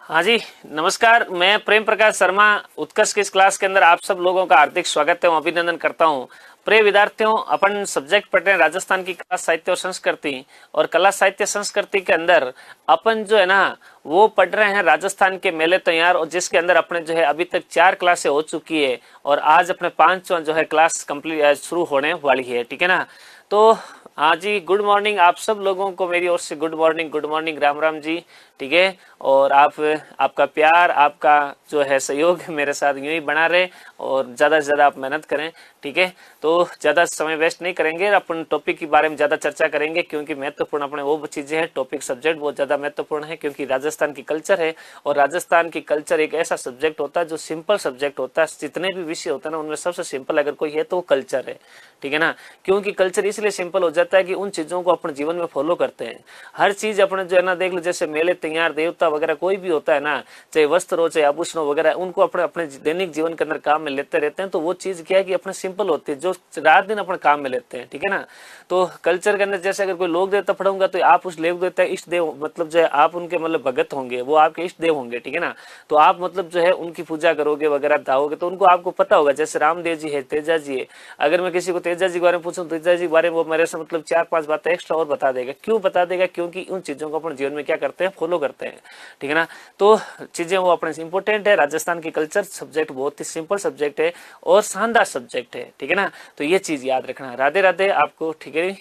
हाँ जी, नमस्कार। मैं प्रेम प्रकाश शर्मा उत्कर्ष की इस क्लास के अंदर आप सब लोगों का हार्दिक स्वागत है, अभिनंदन करता हूँ। प्रिय विद्यार्थियों, अपन सब्जेक्ट पढ़ रहे हैं राजस्थान की कला साहित्य और संस्कृति। और कला साहित्य संस्कृति के अंदर अपन जो है ना वो पढ़ रहे हैं राजस्थान के मेले तैयार, और जिसके अंदर अपने जो है अभी तक 4 क्लासें हो चुकी है और आज अपने 5वां जो है क्लास कंप्लीट शुरू होने वाली है। ठीक है ना। तो हाँ जी, गुड मॉर्निंग आप सब लोगों को मेरी ओर से। Good morning, Ram Ram ji. ठीक है। और आपका प्यार, आपका जो है सहयोग मेरे साथ यूं ही बना रहे और ज्यादा से ज्यादा आप मेहनत करें। ठीक है। तो ज्यादा समय वेस्ट नहीं करेंगे, अपन टॉपिक के बारे में ज्यादा चर्चा करेंगे, क्योंकि महत्वपूर्ण अपने वो चीजें हैं। टॉपिक सब्जेक्ट बहुत ज्यादा महत्वपूर्ण है, क्योंकि राजस्थान की कल्चर है और राजस्थान की कल्चर एक ऐसा सब्जेक्ट होता है जो सिंपल सब्जेक्ट होता है। जितने भी विषय होते हैं ना उनमें सबसे सिंपल अगर कोई है तो वो कल्चर है। ठीक है ना। क्योंकि कल्चर इसलिए सिंपल हो जाता है कि उन चीजों को अपने जीवन में फॉलो करते हैं। हर चीज अपने जो है ना, देख लो जैसे मेले तैयार, देवता वगैरह कोई भी होता है ना, चाहे वस्त्र हो चाहे आभूषण वगैरह, उनको अपने अपने दैनिक जीवन के अंदर काम में लेते रहते हैं। तो वो चीज क्या है कि अपने सिंपल होती है, जो रात दिन अपने काम में लेते हैं। ठीक है ना। तो कल्चर के अंदर जैसे अगर कोई लोक देवता पढ़ूंगा तो आप उस लोक देवता इष्ट देव मतलब जो है आप उनके मतलब भगत होंगे, वो आपके इष्ट देव होंगे। ठीक है ना। तो आप मतलब जो है उनकी पूजा करोगे वगैरह धाओगे तो उनको आपको पता होगा। जैसे रामदेव जी है, तेजा जी है। अगर मैं किसी को तेजा जी के बारे में पूछूं, तेजा जी के बारे में वो मेरे से मतलब 4-5 बातें एक्स्ट्रा और बता देगा। क्यों बता देगा? क्योंकि उन चीजों को अपने जीवन में क्या करते हैं, फॉलो करते हैं। ठीक है ना। तो चीजें वो अपने इंपोर्टेंट है। राजस्थान की कल्चर सब्जेक्ट बहुत ही सिंपल सब्जेक्ट है और शानदार सब्जेक्ट है। ठीक है ना। तो ये चीज याद रखना। राधे राधे आपको। ठीक है।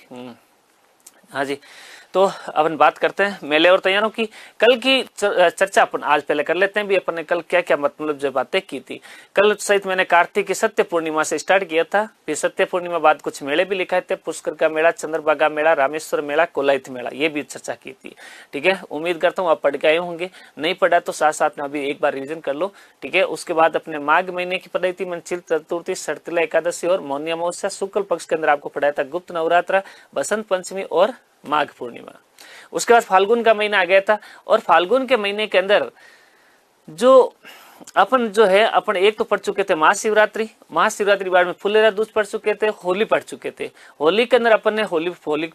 हाँ जी। तो अपन बात करते हैं मेले और तैयारों की। कल की चर्चा अपन आज पहले कर लेते हैं भी। अपन ने कल क्या क्या मतलब जो बातें की थी। कल सहित मैंने कार्तिक की सत्य पूर्णिमा से स्टार्ट किया था। फिर सत्य पूर्णिमा बाद कुछ मेले भी लिखाए थे। पुष्कर का मेला, चंद्रभागा मेला, रामेश्वर मेला, कोलायत मेला, ये भी चर्चा की थी। ठीक है। उम्मीद करता हूँ आप पढ़ के आए होंगे। नहीं पढ़ा तो साथ साथ में अभी एक बार रिविजन कर लो। ठीक है। उसके बाद अपने माघ महीने की पढ़ाई थी मंचिल चतुर्थी, शर्तिला एकादशी और मौनी अमावस्या। शुक्ल पक्ष के अंदर आपको पढ़ाया था गुप्त नवरात्र, बसंत पंचमी और माघ पूर्णिमा। उसके बाद फाल्गुन का महीना आ गया था और फाल्गुन के महीने के अंदर जो अपन जो है अपन एक तो पढ़ चुके थे महाशिवरात्रि। महाशिवरात्रि बाद में फुलेरा दूज पढ़ चुके थे, होली पढ़ चुके थे। होली के अंदर अपन ने होली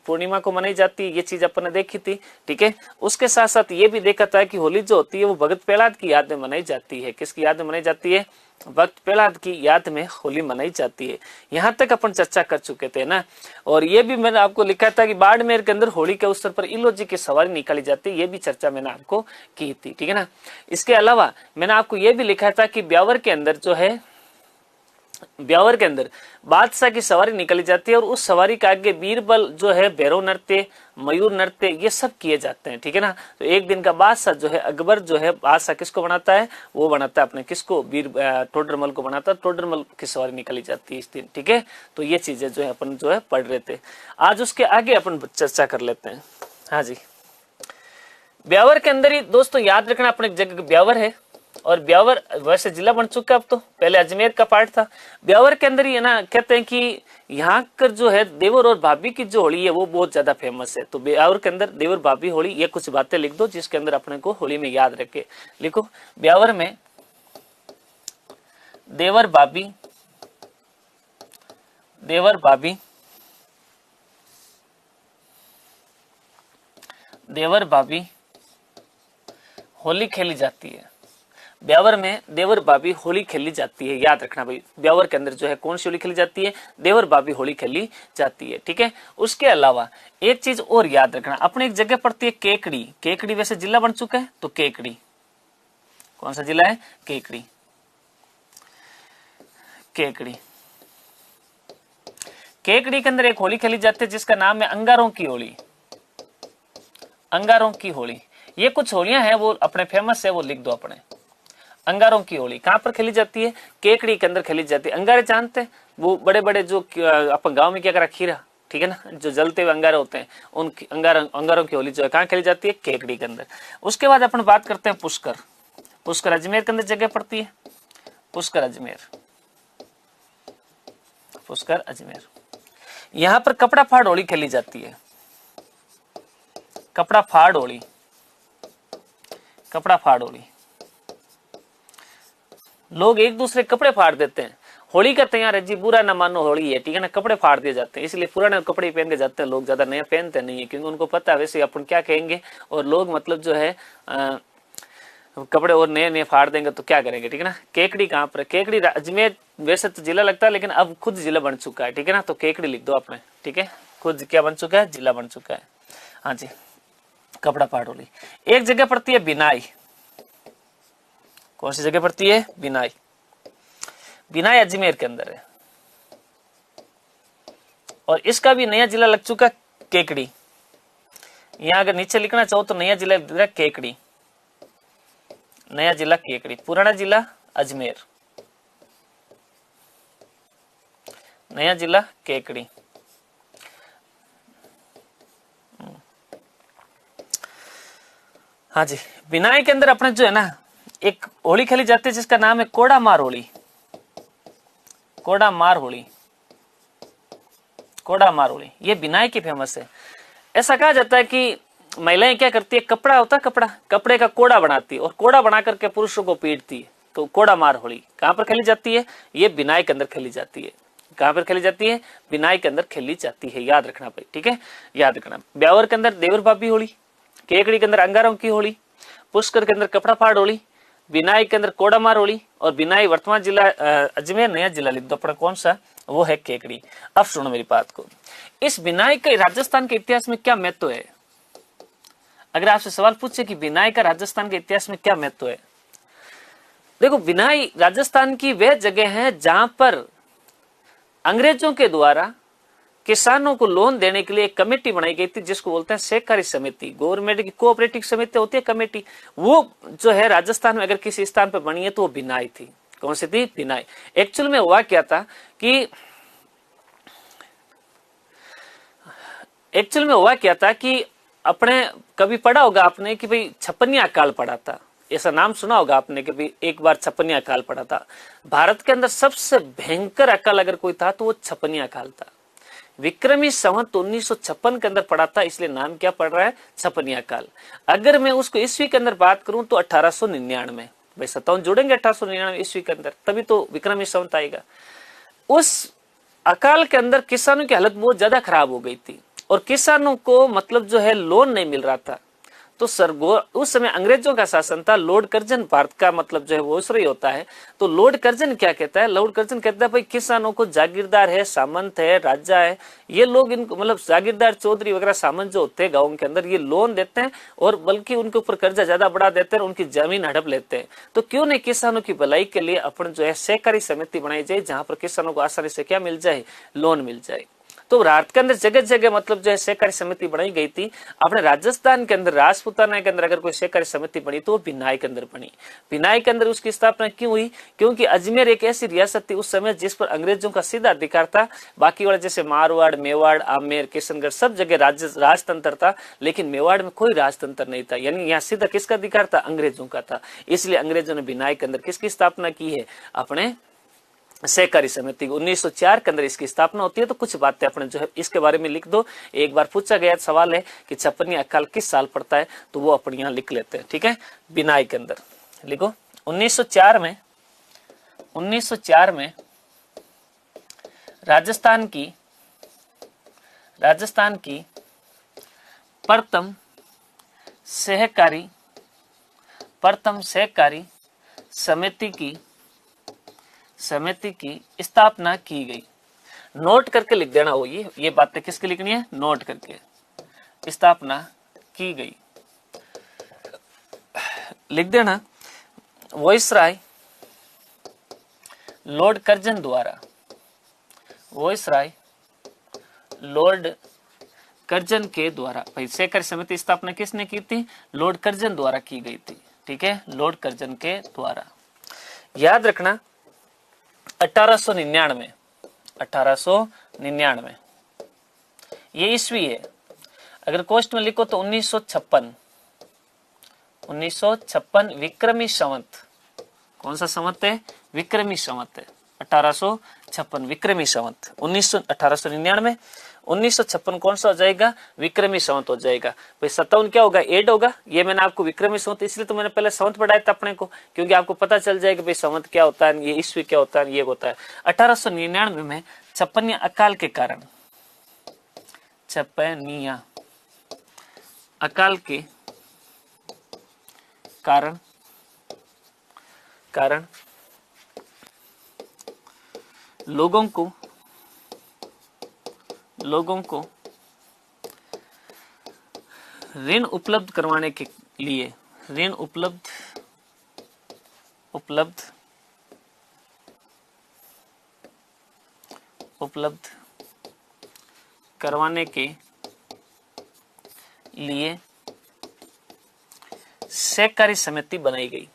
पूर्णिमा को मनाई जाती है, ये चीज अपन ने देखी थी। ठीक है। उसके साथ साथ ये भी देखा था कि होली जो होती है वो भगत प्रहलाद की याद में मनाई जाती है। किसकी याद में मनाई जाती है? भक्त प्रहलाद की याद में होली मनाई जाती है। यहाँ तक अपन चर्चा कर चुके थे ना। और ये भी मैंने आपको लिखा था कि बाड़मेर के अंदर होली के अवसर पर इलोजी की सवारी निकाली जाती है। ये भी चर्चा मैंने आपको की थी। ठीक है ना। इसके अलावा मैंने आपको ये भी लिखा था कि ब्यावर के अंदर जो है, ब्यावर के अंदर बादशाह की सवारी निकाली जाती है और उस सवारी के आगे बीरबल जो है, भैरव नृत्य, मयूर नृत्य, ये सब किए जाते हैं। ठीक है ना। तो एक दिन का बादशाह जो है अकबर जो है, बादशाह किसको बनाता है? वो बनाता है अपने किसको? टोडरमल को बनाता है। टोडरमल की सवारी निकाली जाती है इस दिन। ठीक है। तो ये चीजें जो है अपन जो है पढ़ रहे थे। आज उसके आगे अपन चर्चा कर लेते हैं। हाँ जी। ब्यावर के अंदर ही दोस्तों याद रखना अपने जगह ब्यावर है और ब्यावर वैसे जिला बन चुका है अब, तो पहले अजमेर का पार्ट था। ब्यावर के अंदर ही है ना, कहते हैं कि यहाँ कर जो है देवर और भाभी की जो होली है वो बहुत ज्यादा फेमस है। तो ब्यावर के अंदर देवर भाभी होली, ये कुछ बातें लिख दो जिसके अंदर अपने को होली में याद रखे। लिखो, ब्यावर में देवर भाभी, देवर भाभी, देवर भाभी होली खेली जाती है। ब्यावर में देवर भाभी होली खेली जाती है। याद रखना भाई, ब्यावर के अंदर जो है कौन सी होली खेली जाती है? देवर भाभी होली खेली जाती है। ठीक है। उसके अलावा एक चीज और याद रखना, अपने एक जगह पड़ती है केकड़ी। केकड़ी वैसे जिला बन चुका है, तो केकड़ी कौन सा जिला है? केकड़ी। केकड़ी, केकड़ी के अंदर एक होली खेली जाती है जिसका नाम है अंगारों की होली। अंगारों की होली, ये कुछ होलियां हैं वो अपने फेमस है, वो लिख दो अपने। अंगारों की होली कहां पर खेली जाती है? केकड़ी के अंदर खेली जाती है। अंगारे जानते हैं, वो बड़े बड़े जो अपन गांव में क्या करा, खीरा। ठीक है ना, जो जलते हुए अंगारे होते हैं, उन अंगारों की होली जो है कहां खेली जाती है? केकड़ी के अंदर। उसके बाद अपन बात करते हैं पुष्कर। पुष्कर अजमेर के अंदर जगह पड़ती है। पुष्कर अजमेर, पुष्कर अजमेर। यहां पर कपड़ा फाड़ होली खेली जाती है। कपड़ा फाड़ होली, कपड़ा फाड़ होली। लोग एक दूसरे कपड़े फाड़ देते हैं। होली का तैयार है जी, बुरा ना मानो होली है। ठीक है ना। कपड़े फाड़ दिए जाते हैं, इसलिए पुराने कपड़े पहन के जाते हैं लोग, ज्यादा नया पहनते नहीं है, क्योंकि उनको पता है वैसे अपन क्या कहेंगे। और लोग मतलब जो है कपड़े और नए नए फाड़ देंगे तो क्या करेंगे, ठीक है ना। केकड़ी कहाँ पर है, केकड़ी अजमेर वैसे तो जिला लगता है, लेकिन अब खुद जिला बन चुका है, ठीक है ना। तो केकड़ी लिख दो आपने, ठीक है, खुद क्या बन चुका है, जिला बन चुका है। हाँ जी, कपड़ा पाटोली। एक जगह पड़ती है बिनाई, कौन सी जगह पड़ती है, बिनाई। बिनाई अजमेर के अंदर है, और इसका भी नया जिला लग चुका केकड़ी। यहां अगर नीचे लिखना चाहो तो नया जिला केकड़ी, नया जिला केकड़ी, पुराना जिला अजमेर, नया जिला केकड़ी। हाँ जी, बिनाई के अंदर अपने जो है ना एक होली खेली जाती है जिसका नाम है कोड़ा मार होली, कोड़ा मार होली, कोड़ा मार होली, ये बिनाई की फेमस है। ऐसा कहा जाता है कि महिलाएं क्या करती है, कपड़ा होता है, कपड़े का कोड़ा बनाती है और कोड़ा बना करके पुरुषों को पीटती है। तो कोड़ा मार होली कहां पर खेली जाती है, ये बिनाई के अंदर खेली जाती है। कहां पर खेली जाती है, बिनाई के अंदर खेली जाती है, याद रखना भाई, ठीक है, याद रखना। ब्यावर के अंदर देवर भाभी होली, केकड़ी के अंदर अंगारों की होली, पुष्कर के अंदर कपड़ा फाड़ होली, बिनाई के अंदर कोड़ा मार होली, और बिनाई वर्तमान जिला अजमेर, नया जिला लिख दो अपना कौन सा, वो है केकड़ी। अब सुनो मेरी बात को, इस बिनाई के राजस्थान के इतिहास में क्या महत्व है। अगर आपसे सवाल पूछे कि बिनाई का राजस्थान के इतिहास में क्या महत्व है, देखो बिनाई राजस्थान की वह जगह है जहां पर अंग्रेजों के द्वारा किसानों को लोन देने के लिए एक कमेटी बनाई गई थी जिसको बोलते हैं सहकारी समिति। गवर्नमेंट की कोऑपरेटिव समिति होती है कमेटी, वो जो है राजस्थान में अगर किसी स्थान पर बनी है तो वो बिनाई थी। कौन सी थी, बिनाई। एक्चुअल में हुआ क्या था कि अपने कभी पढ़ा होगा आपने कि भाई छप्पनिया अकाल पड़ा था, ऐसा नाम सुना होगा आपने कि भाई एक बार छप्पनिया अकाल पड़ा था। भारत के अंदर सबसे भयंकर अकाल अगर कोई था तो वो छप्पनिया अकाल था। विक्रमी संवत 1956 के अंदर पड़ा था, इसलिए नाम क्या पड़ रहा है, छप्पनिया अकाल। अगर मैं उसको ईस्वी के अंदर बात करूं तो 1899, भाई 57 जोड़ेंगे 1899 ईस्वी के अंदर, तभी तो विक्रमी संवत आएगा। उस अकाल के अंदर किसानों की हालत बहुत ज्यादा खराब हो गई थी और किसानों को मतलब जो है लोन नहीं मिल रहा था। तो उस समय अंग्रेजों का शासन था, लॉर्ड कर्जन भारत का मतलब जो है वो इसलिए होता है। तो लॉर्ड कर्जन क्या कहता है, लॉर्ड कर्जन कहता है भाई किसानों को जागीरदार है, सामंत है, राजा है, ये लोग इनको मतलब जागीरदार चौधरी वगैरह सामंत जो होते हैं गाँव के अंदर, ये लोन देते हैं और बल्कि उनके ऊपर कर्जा ज्यादा बढ़ा देते हैं और उनकी जमीन हड़प लेते हैं। तो क्यों नहीं किसानों की भलाई के लिए अपन जो है सहकारी समिति बनाई जाए जहां पर किसानों को आसानी से क्या मिल जाए, लोन मिल जाए। तो भारत के अंदर जगह जगह मतलब जो है सहकारी समिति बनाई गई थी। अपने राजस्थान के अंदर राजपूताना के अंदर अगर कोई सहकारी समिति बनी तो वो बिनाई के अंदर बनी। बिनाई के अंदर उसकी स्थापना क्यों हुई, क्योंकि अजमेर एक ऐसी रियासत थी उस समय जिस पर अंग्रेजों का सीधा अधिकार था। बाकी वाले जैसे मारवाड़, मेवाड़, आमेर, किशनगढ़ सब जगह राजतंत्र था, लेकिन मेवाड़ में कोई राजतंत्र नहीं था, यानी यहाँ सीधा किसका अधिकार था, अंग्रेजों का था। इसलिए अंग्रेजों ने बिनाई के अंदर किसकी स्थापना की है, अपने सहकारी समिति। 1904 के अंदर इसकी स्थापना होती है। तो कुछ बातें अपने जो है इसके बारे में लिख दो। एक बार पूछा गया सवाल है कि छप्पनिया अकाल किस साल पड़ता है, तो वो अपन यहाँ लिख लेते हैं, ठीक है। बिनाई के अंदर लिखो 1904 में राजस्थान की प्रथम सहकारी समिति की स्थापना की गई। नोट करके लिख देना हो, ये बातें किसकी लिखनी है, नोट करके स्थापना की गई लिख देना। वॉइसराय लॉर्ड कर्जन द्वारा, वॉइसराय लॉर्ड कर्जन के द्वारा, भाई सहकारी समिति स्थापना किसने की थी, लॉर्ड कर्जन द्वारा की गई थी, ठीक है, लॉर्ड कर्जन के द्वारा। याद रखना 1899 ये ईस्वी है। अगर कोष्ट में लिखो तो 1956 विक्रमी संवत, कौन सा संवत है, विक्रमी संवत है, 1856 विक्रमी संवत। 1899 1956 कौन सा हो जाएगा, विक्रमी संवत हो जाएगा। भाई 57 क्या होगा, एड होगा। ये मैंने आपको विक्रमी संवत इसलिए तो मैंने पहले संवत पढ़ाया था अपने को, क्योंकि आपको पता चल जाएगा भाई संवत क्या होता है, ये ईस्वी क्या होता है, ये होता है। 1899 में छप्पनिया अकाल के कारण, छप्पनिया अकाल के कारण कारण लोगों को ऋण उपलब्ध करवाने के लिए ऋण उपलब्ध करवाने के लिए सहकारी समिति बनाई गई।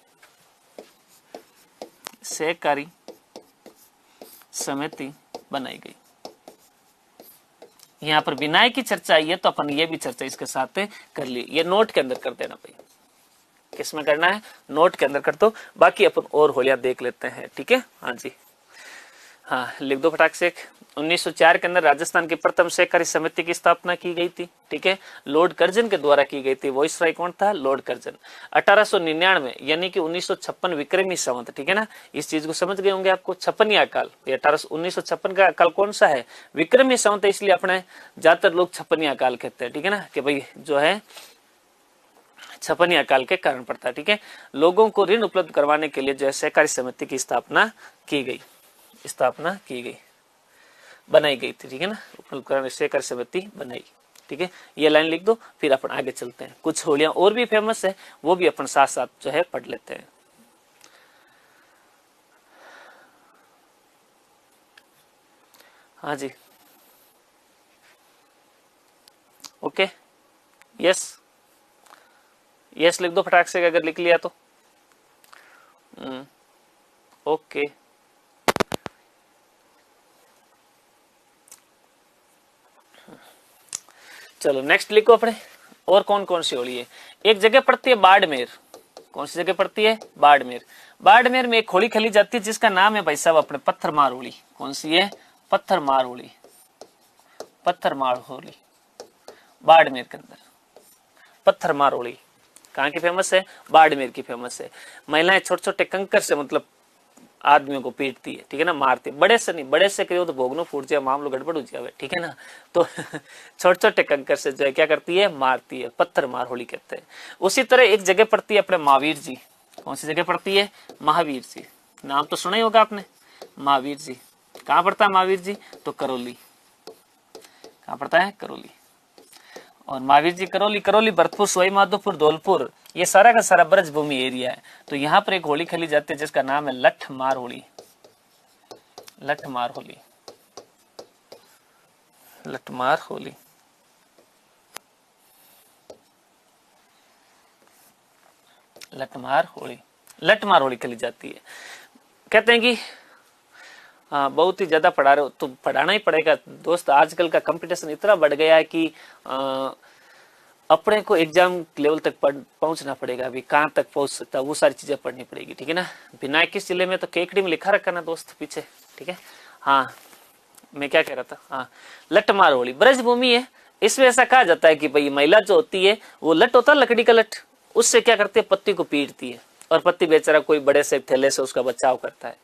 सहकारी समिति बनाई गई। यहां पर विनय की चर्चा आई है तो अपन ये भी चर्चा इसके साथ कर ली। ये नोट के अंदर कर देना भाई। किस में करना है? नोट के अंदर कर दो। बाकी अपन और होलियां देख लेते हैं। ठीक है, हाँ जी, हाँ लिख दो फटाक से। 1904 के अंदर राजस्थान की प्रथम सहकारी समिति की स्थापना की गई थी। ठीक है, लॉर्ड कर्जन के द्वारा की गई थी। वॉइसरॉय कौन था? Lord Curzon. 1899 यानी कि 1956 विक्रमी संवत। ठीक है ना, इस चीज को समझ गए होंगे आपको। 56 काल 1956 का काल कौन सा है? विक्रमी संवत, इसलिए अपने ज्यादातर लोग 56 काल कहते हैं। ठीक है ना, कि भाई जो है 56 काल के कारण पड़ता है। ठीक है, लोगों को ऋण उपलब्ध करवाने के लिए जो है सहकारी समिति की स्थापना की गई, बनाई गई थी। ठीक है ना, उपलब्ध कराने सहकारी समिति बनाई। ठीक है, ये लाइन लिख दो, फिर अपन आगे चलते हैं। कुछ होलियां और भी फेमस है, वो भी अपन साथ साथ जो है पढ़ लेते हैं। हाँ जी, ओके, यस लिख दो फटाक से, अगर लिख लिया तो। ओके, चलो नेक्स्ट लिखो अपने। और कौन कौन सी होली है? एक जगह पड़ती है बाड़मेर। कौन सी जगह पड़ती है? बाड़मेर। बाड़मेर में एक होली खेली जाती है जिसका नाम है भाई साहब अपने पत्थरमार होली। कौन सी है? पत्थरमार होली। बाड़मेर के अंदर पत्थरमार होली कहाँ की फेमस है? बाड़मेर की फेमस है। महिलाएं छोटे छोटे कंकर से मतलब आदमियों को पीटती है। ठीक है ना, मारती है। बड़े से नहीं, बड़े से करियो तो भोगनो फूट जाए, मामलो गड़बड़ हो जाए। ठीक है ना, तो छोटे छोटे कंकर से जो है क्या करती है? मारती है। पत्थर मार होली कहते हैं। उसी तरह एक जगह पड़ती है अपने महावीर जी। कौन सी जगह पड़ती है? महावीर जी। नाम तो सुना ही होगा आपने, महावीर जी। कहाँ पड़ता है महावीर जी? तो करौली। कहाँ पड़ता है? करौली। और महावीर जी करौली, भरतपुर, सवाई माधोपुर, धौलपुर, ये सारा का सारा ब्रज भूमि एरिया है। तो यहाँ पर एक होली खेली जाती है जिसका नाम है लठमार होली। लठमार होली खेली जाती है। कहते हैं कि बहुत ही ज्यादा पढ़ा रहे हो तो पढ़ाना ही पड़ेगा दोस्त। आजकल का कंपटीशन इतना बढ़ गया है कि अपने को एग्जाम लेवल तक पहुंचना पड़ेगा। अभी कहाँ तक पहुंच सकता है वो सारी चीजें पढ़नी पड़ेगी। ठीक है ना, बिना किस जिले में तो केकड़ी में लिखा रखा ना दोस्त पीछे। ठीक है, हाँ मैं क्या कह रहा था? हाँ, लठमार होली ब्रज भूमि है। इसमें ऐसा कहा जाता है कि भाई महिला जो होती है वो लठ होता है, लकड़ी का लठ, उससे क्या करती है? पत्ती को पीटती है और पत्ती बेचारा कोई बड़े से थैले से उसका बचाव करता है।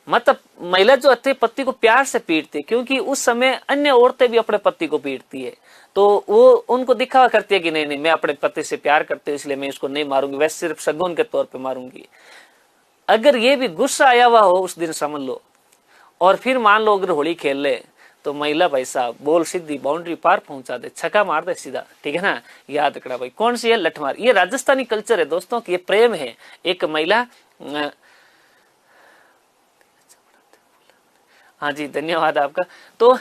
मतलब महिला जो होती है पति को प्यार से पीटती है, क्योंकि उस समय अन्य औरतें भी अपने पति को पीटती है। तो वो उनको दिखावा करती है कि नहीं मैं अपने पति से प्यार करती हूँ इसलिए मैं इसको नहीं मारूंगी, वैसे सिर्फ शगुन के तौर पे मारूंगी। अगर ये भी गुस्सा आया हुआ हो उस दिन समझ लो, और फिर मान लो अगर होली खेल ले तो महिला भाई साहब बोल सीधी बाउंड्री पार पहुंचा दे, छक्का मार दे सीधा। ठीक है ना, याद रखना भाई। कौन सी है? लठमार। ये राजस्थानी कल्चर है दोस्तों, ये प्रेम है। एक महिला, हाँ जी धन्यवाद आपका। तो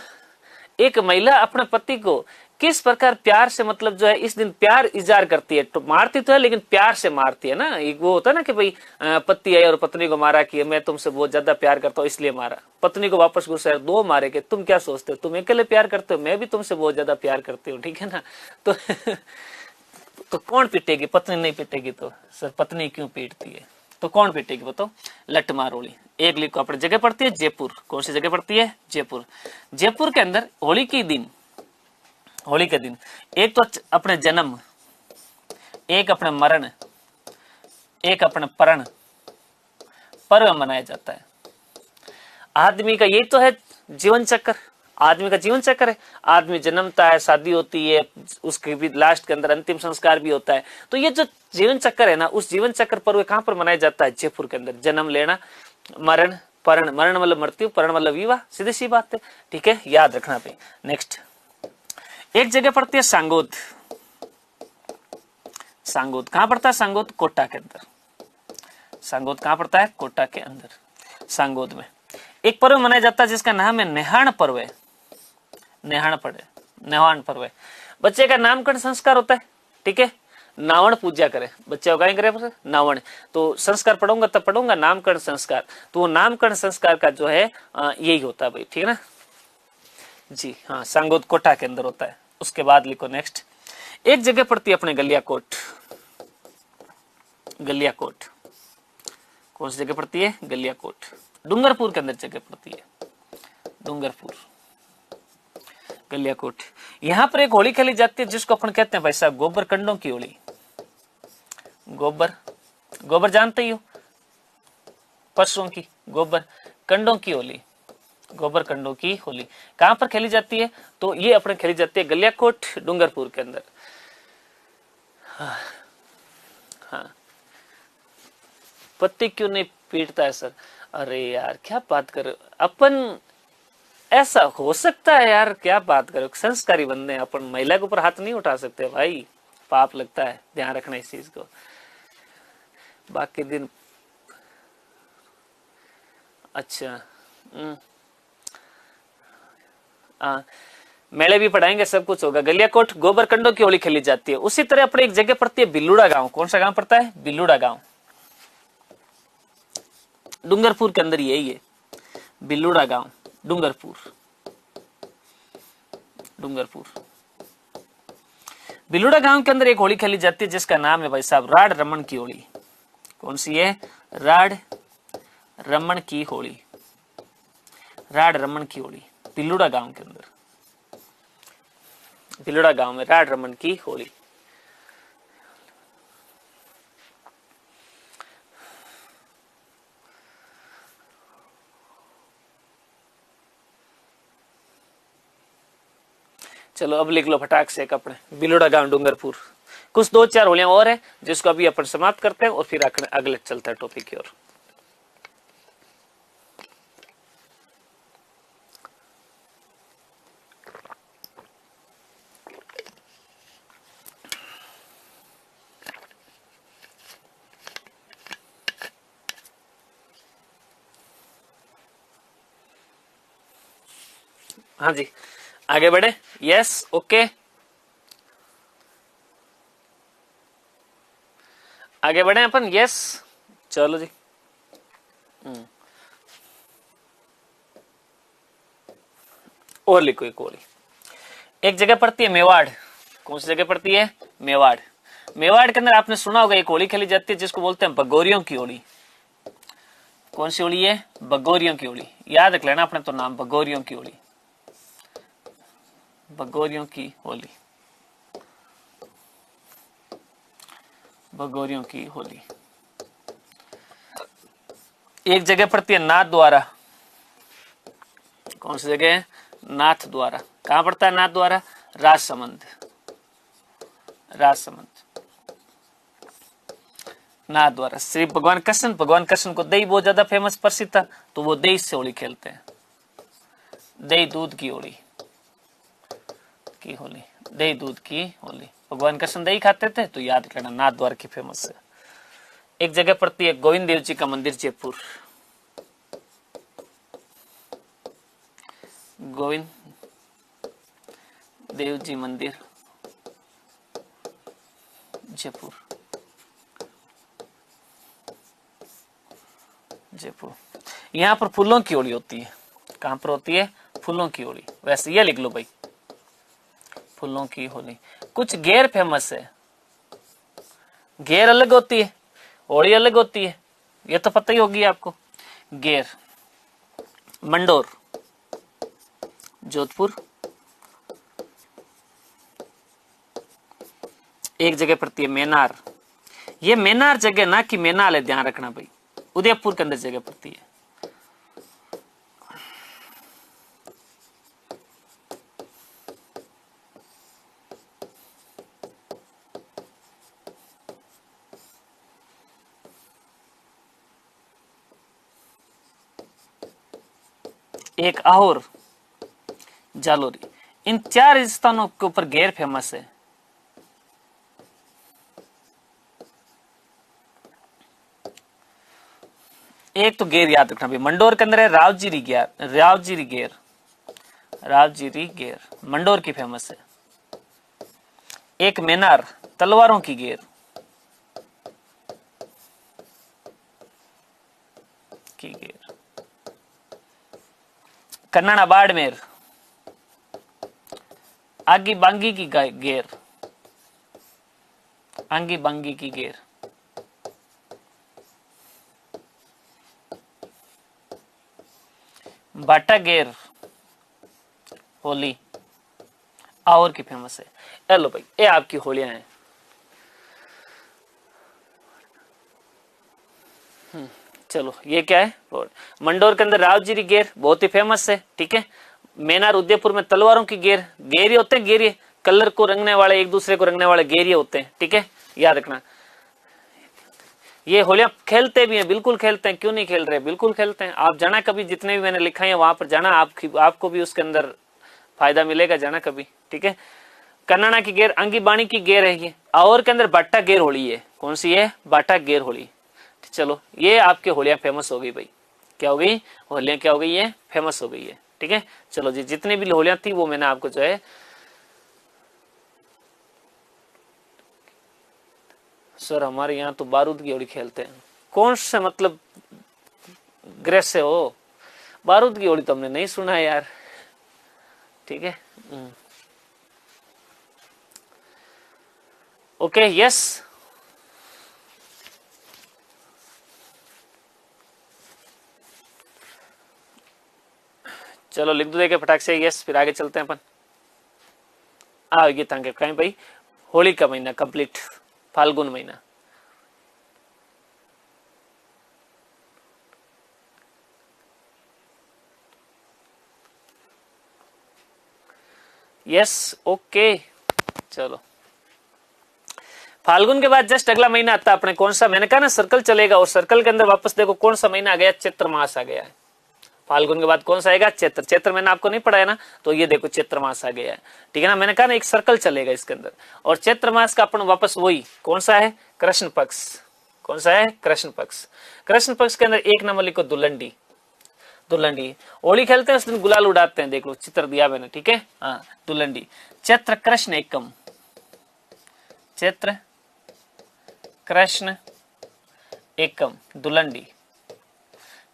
एक महिला अपने पति को किस प्रकार प्यार से मतलब जो है इस दिन प्यार इजहार करती है। तो मारती तो है लेकिन प्यार से मारती है ना। एक वो होता है ना कि भाई पति आई और पत्नी को मारा कि मैं तुमसे बहुत ज्यादा प्यार करता हूँ इसलिए मारा। पत्नी को वापस गुस्सा है, दो मारे के तुम क्या सोचते हो, तुम अकेले प्यार करते हो, मैं भी तुमसे बहुत ज्यादा प्यार करती हूँ। ठीक है ना, तो कौन पीटेगी? पत्नी नहीं पीटेगी तो सर पत्नी क्यों पीटती है? तो कौन पीटेगी बताओ? लठमार होली। एक लिखो अपनी जगह पड़ती है जयपुर। कौन सी जगह पड़ती है? जयपुर। जयपुर के अंदर होली के दिन एक तो अपने जन्म, एक अपने मरण, एक अपने परण पर्व मनाया जाता है। आदमी का यही तो है जीवन चक्र। आदमी का जीवन चक्र है। आदमी जन्मता है, शादी होती है, उसके भी लास्ट के अंदर अंतिम संस्कार भी होता है। तो ये जो जीवन चक्र है ना, उस जीवन चक्र पर्व कहाँ पर मनाया जाता है? जयपुर के अंदर। जन्म लेना, मरण, परण, मरण मतलब मृत्यु, परण मतलब विवाह, सीधी सी बात है। ठीक है, याद रखना भाई। नेक्स्ट, एक जगह पड़ती है सांगोद। सांगोद कहां पड़ता है? सांगोद कोटा के अंदर। सांगोद कहां पड़ता है? कोटा के अंदर। सांगोद में एक पर्व मनाया जाता है जिसका नाम है नेहान पर्व। नेहान पर्व, नेहान पर्व। बच्चे का नामकरण संस्कार होता है। ठीक है, नावण पूजा करे बच्चे, क्या करे? नावण। तो संस्कार पढ़ूंगा तब पढ़ूंगा नामकरण संस्कार। तो वो नामकरण संस्कार का जो है यही होता है भाई। ठीक है ना जी, हाँ, सांगोद कोटा के अंदर होता है। उसके बाद लिखो नेक्स्ट, एक जगह पड़ती है अपने गलियाकोट। गलियाकोट कौन सी जगह पड़ती है? गलियाकोट डूंगरपुर के अंदर जगह पड़ती है। डूंगरपुर, गलियाकोट। यहां पर एक होली खेली जाती है जिसको अपन कहते हैं भाई साहब गोबर कंडों की होली। गोबर, गोबर जानते ही हो, पशुओं की, गोबर कंडों की होली। गोबर कंडों की होली कहां पर खेली जाती है? तो ये अपने खेली जाती है गलियाकोट डूंगरपुर के अंदर। हाँ, पति क्यों नहीं पीटता है सर? अरे यार क्या बात कर रहे हो अपन, ऐसा हो सकता है यार? क्या बात करो, संस्कारी बंदे हैं अपन, महिला के ऊपर हाथ नहीं उठा सकते भाई, पाप लगता है, ध्यान रखना इस चीज को। बाकी दिन अच्छा, मेले भी पढ़ाएंगे, सब कुछ होगा। गलियाकोट गोबर कंडों की होली खेली जाती है। उसी तरह अपने एक जगह पड़ती है बिल्लुड़ा गांव। कौन सा गांव पड़ता है? बिल्लुड़ा गांव। डूंगरपुर के अंदर यही है, बिल्लुड़ा गांव, डूंगरपुर। डूंगरपुर, बिल्लुड़ा गांव के अंदर एक होली खेली जाती है जिसका नाम है भाई साहब राड रमन की होली। कौन सी है? राड रमन की होली। राड रमन की होली बिल्लुड़ा गांव के अंदर। बिल्लुड़ा गांव में राड रमन की होली। चलो अब लिख लो फटाक से कपड़े, बिल्लुड़ा गांव डूंगरपुर। कुछ 2-4 होलियां और है जिसको अभी अपन समाप्त करते हैं और फिर अगले चलता है टॉपिक की ओर। हाँ जी, आगे बढ़े। यस, ओके, आगे बढ़े अपन। यस, चलो जी। और लिखो एक होली, एक जगह पड़ती है मेवाड़। कौन सी जगह पड़ती है? मेवाड़। मेवाड़ के अंदर आपने सुना होगा एक होली खेली जाती है जिसको बोलते हैं बगोरियों की होली। कौन सी होली है? बगोरियों की होली। याद रख लेना अपने तो नाम, बगोरियों की होली। बगोरियों की होली, बगोरियों की होली। एक जगह पड़ती है नाथ द्वारा। कौन सी जगह है? नाथ द्वारा। कहां पड़ता है नाथ द्वारा? राजसमंद। राजसमंद, नाथ द्वारा। श्री भगवान कृष्ण को दही बहुत ज्यादा फेमस प्रसिद्ध था, तो वो दही से होली खेलते हैं। दही दूध की होली, की होली, दही दूध की होली। भगवान कृष्ण दही खाते थे, तो याद करना नाथ द्वार की फेमस है। एक जगह पड़ती है गोविंद देव जी का मंदिर, जयपुर। गोविंद देव जी मंदिर, जयपुर। जयपुर, यहाँ पर फूलों की होली होती है। कहां पर होती है? फूलों की होली। वैसे ये लिख लो भाई, फूलों की होली। कुछ गैर फेमस है, गैर अलग होती है, होली अलग होती है, ये तो पता ही होगी आपको। गैर, मंडोर, जोधपुर। एक जगह पड़ती है मेनार। ये मेनार जगह ना कि मेनाल है, ध्यान रखना भाई। उदयपुर के अंदर जगह पड़ती है। एक आहोर, जालोरी। इन 4 स्थानों के ऊपर घेर फेमस है। एक तो घेर याद रखना भाई, मंडोर के अंदर है रावजीरी घेर, रावजीरी घेर, रावजीरी घेर मंडोर की फेमस है। एक मेनार, तलवारों की घेर की घेर। कन्नाड़ा बाड़मेर, आगी बांगी की घेर, आंगी बांगी की घेर। बाटा घेर होली और की फेमस है। हेलो भाई, ये आपकी होलियां हैं। चलो ये क्या है, मंडोर के अंदर रावजीरी घेर बहुत ही फेमस है। ठीक है, मेनार उदयपुर में तलवारों की घेर, घेरिए होते हैं, घेरिए कलर को रंगने वाले, एक दूसरे को रंगने वाले घेरिए होते हैं। ठीक है, याद रखना। ये होलियां खेलते भी हैं, बिल्कुल खेलते हैं, क्यों नहीं खेल रहे, बिल्कुल खेलते हैं। आप जाना कभी, जितने भी मैंने लिखा है वहां पर जाना, आपको भी उसके अंदर फायदा मिलेगा, जाना कभी। ठीक है, कन्नाड़ा की घेर, अंगी बाणी की घेर है ये। और के अंदर बाटा घेर होली है, कौन सी है, बाटा घेर होली। चलो ये आपके होलियां फेमस हो गई भाई, क्या हो गई, होलियां क्या हो गई है, फेमस हो गई है। ठीक है, चलो जी, जितनी भी होलियां थी वो मैंने आपको जो है, सर हमारे यहाँ तो बारूद की होली खेलते हैं। कौन से मतलब ग्रह से हो, बारूद की होली तो हमने नहीं सुना है यार। ठीक है, ओके, यस। चलो लिख दो देखे फटाक से यस, फिर आगे चलते हैं अपन। ये तंग कहीं भाई, होली का महीना कंप्लीट, फाल्गुन महीना। Yes, okay. चलो फाल्गुन के बाद जस्ट अगला महीना आता है अपने, कौन सा, मैंने कहा ना सर्कल चलेगा, और सर्कल के अंदर वापस देखो कौन सा महीना आ गया, चैत्र मास आ गया है। फाल्गुन के बाद कौन सा आएगा, चैत्र। चैत्र मैंने आपको नहीं पढ़ाया ना, तो ये देखो चैत्र मास आ गया है। ठीक है ना, मैंने कहा ना एक सर्कल चलेगा इसके अंदर। और चैत्र मास का अपन वापस वही कौन सा है, कृष्ण पक्ष। कौन सा है, कृष्ण पक्ष। कृष्ण पक्ष के अंदर एक नंबर लिखो दुल्लंडी। दुल्लंडी होली खेलते हैं, उस दिन गुलाल उड़ाते हैं, देख लो चित्र दिया मैंने। ठीक है, हाँ दुल्लंडी। चैत्र कृष्ण एकम, चैत्र कृष्ण एकम दुल्लंडी।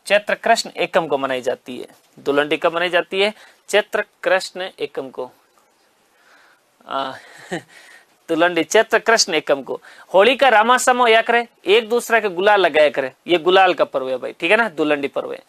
चैत्र कृष्ण एकम को मनाई जाती है, दुल्लंडी कब मनाई जाती है, चैत्र कृष्ण एकम को। दुल्लंडी चैत्र कृष्ण एकम को। होली का रामासम होया करे, एक दूसरे के गुलाल लगाया करे, ये गुलाल का पर्व है भाई। ठीक है ना, दुल्लंडी पर्व है।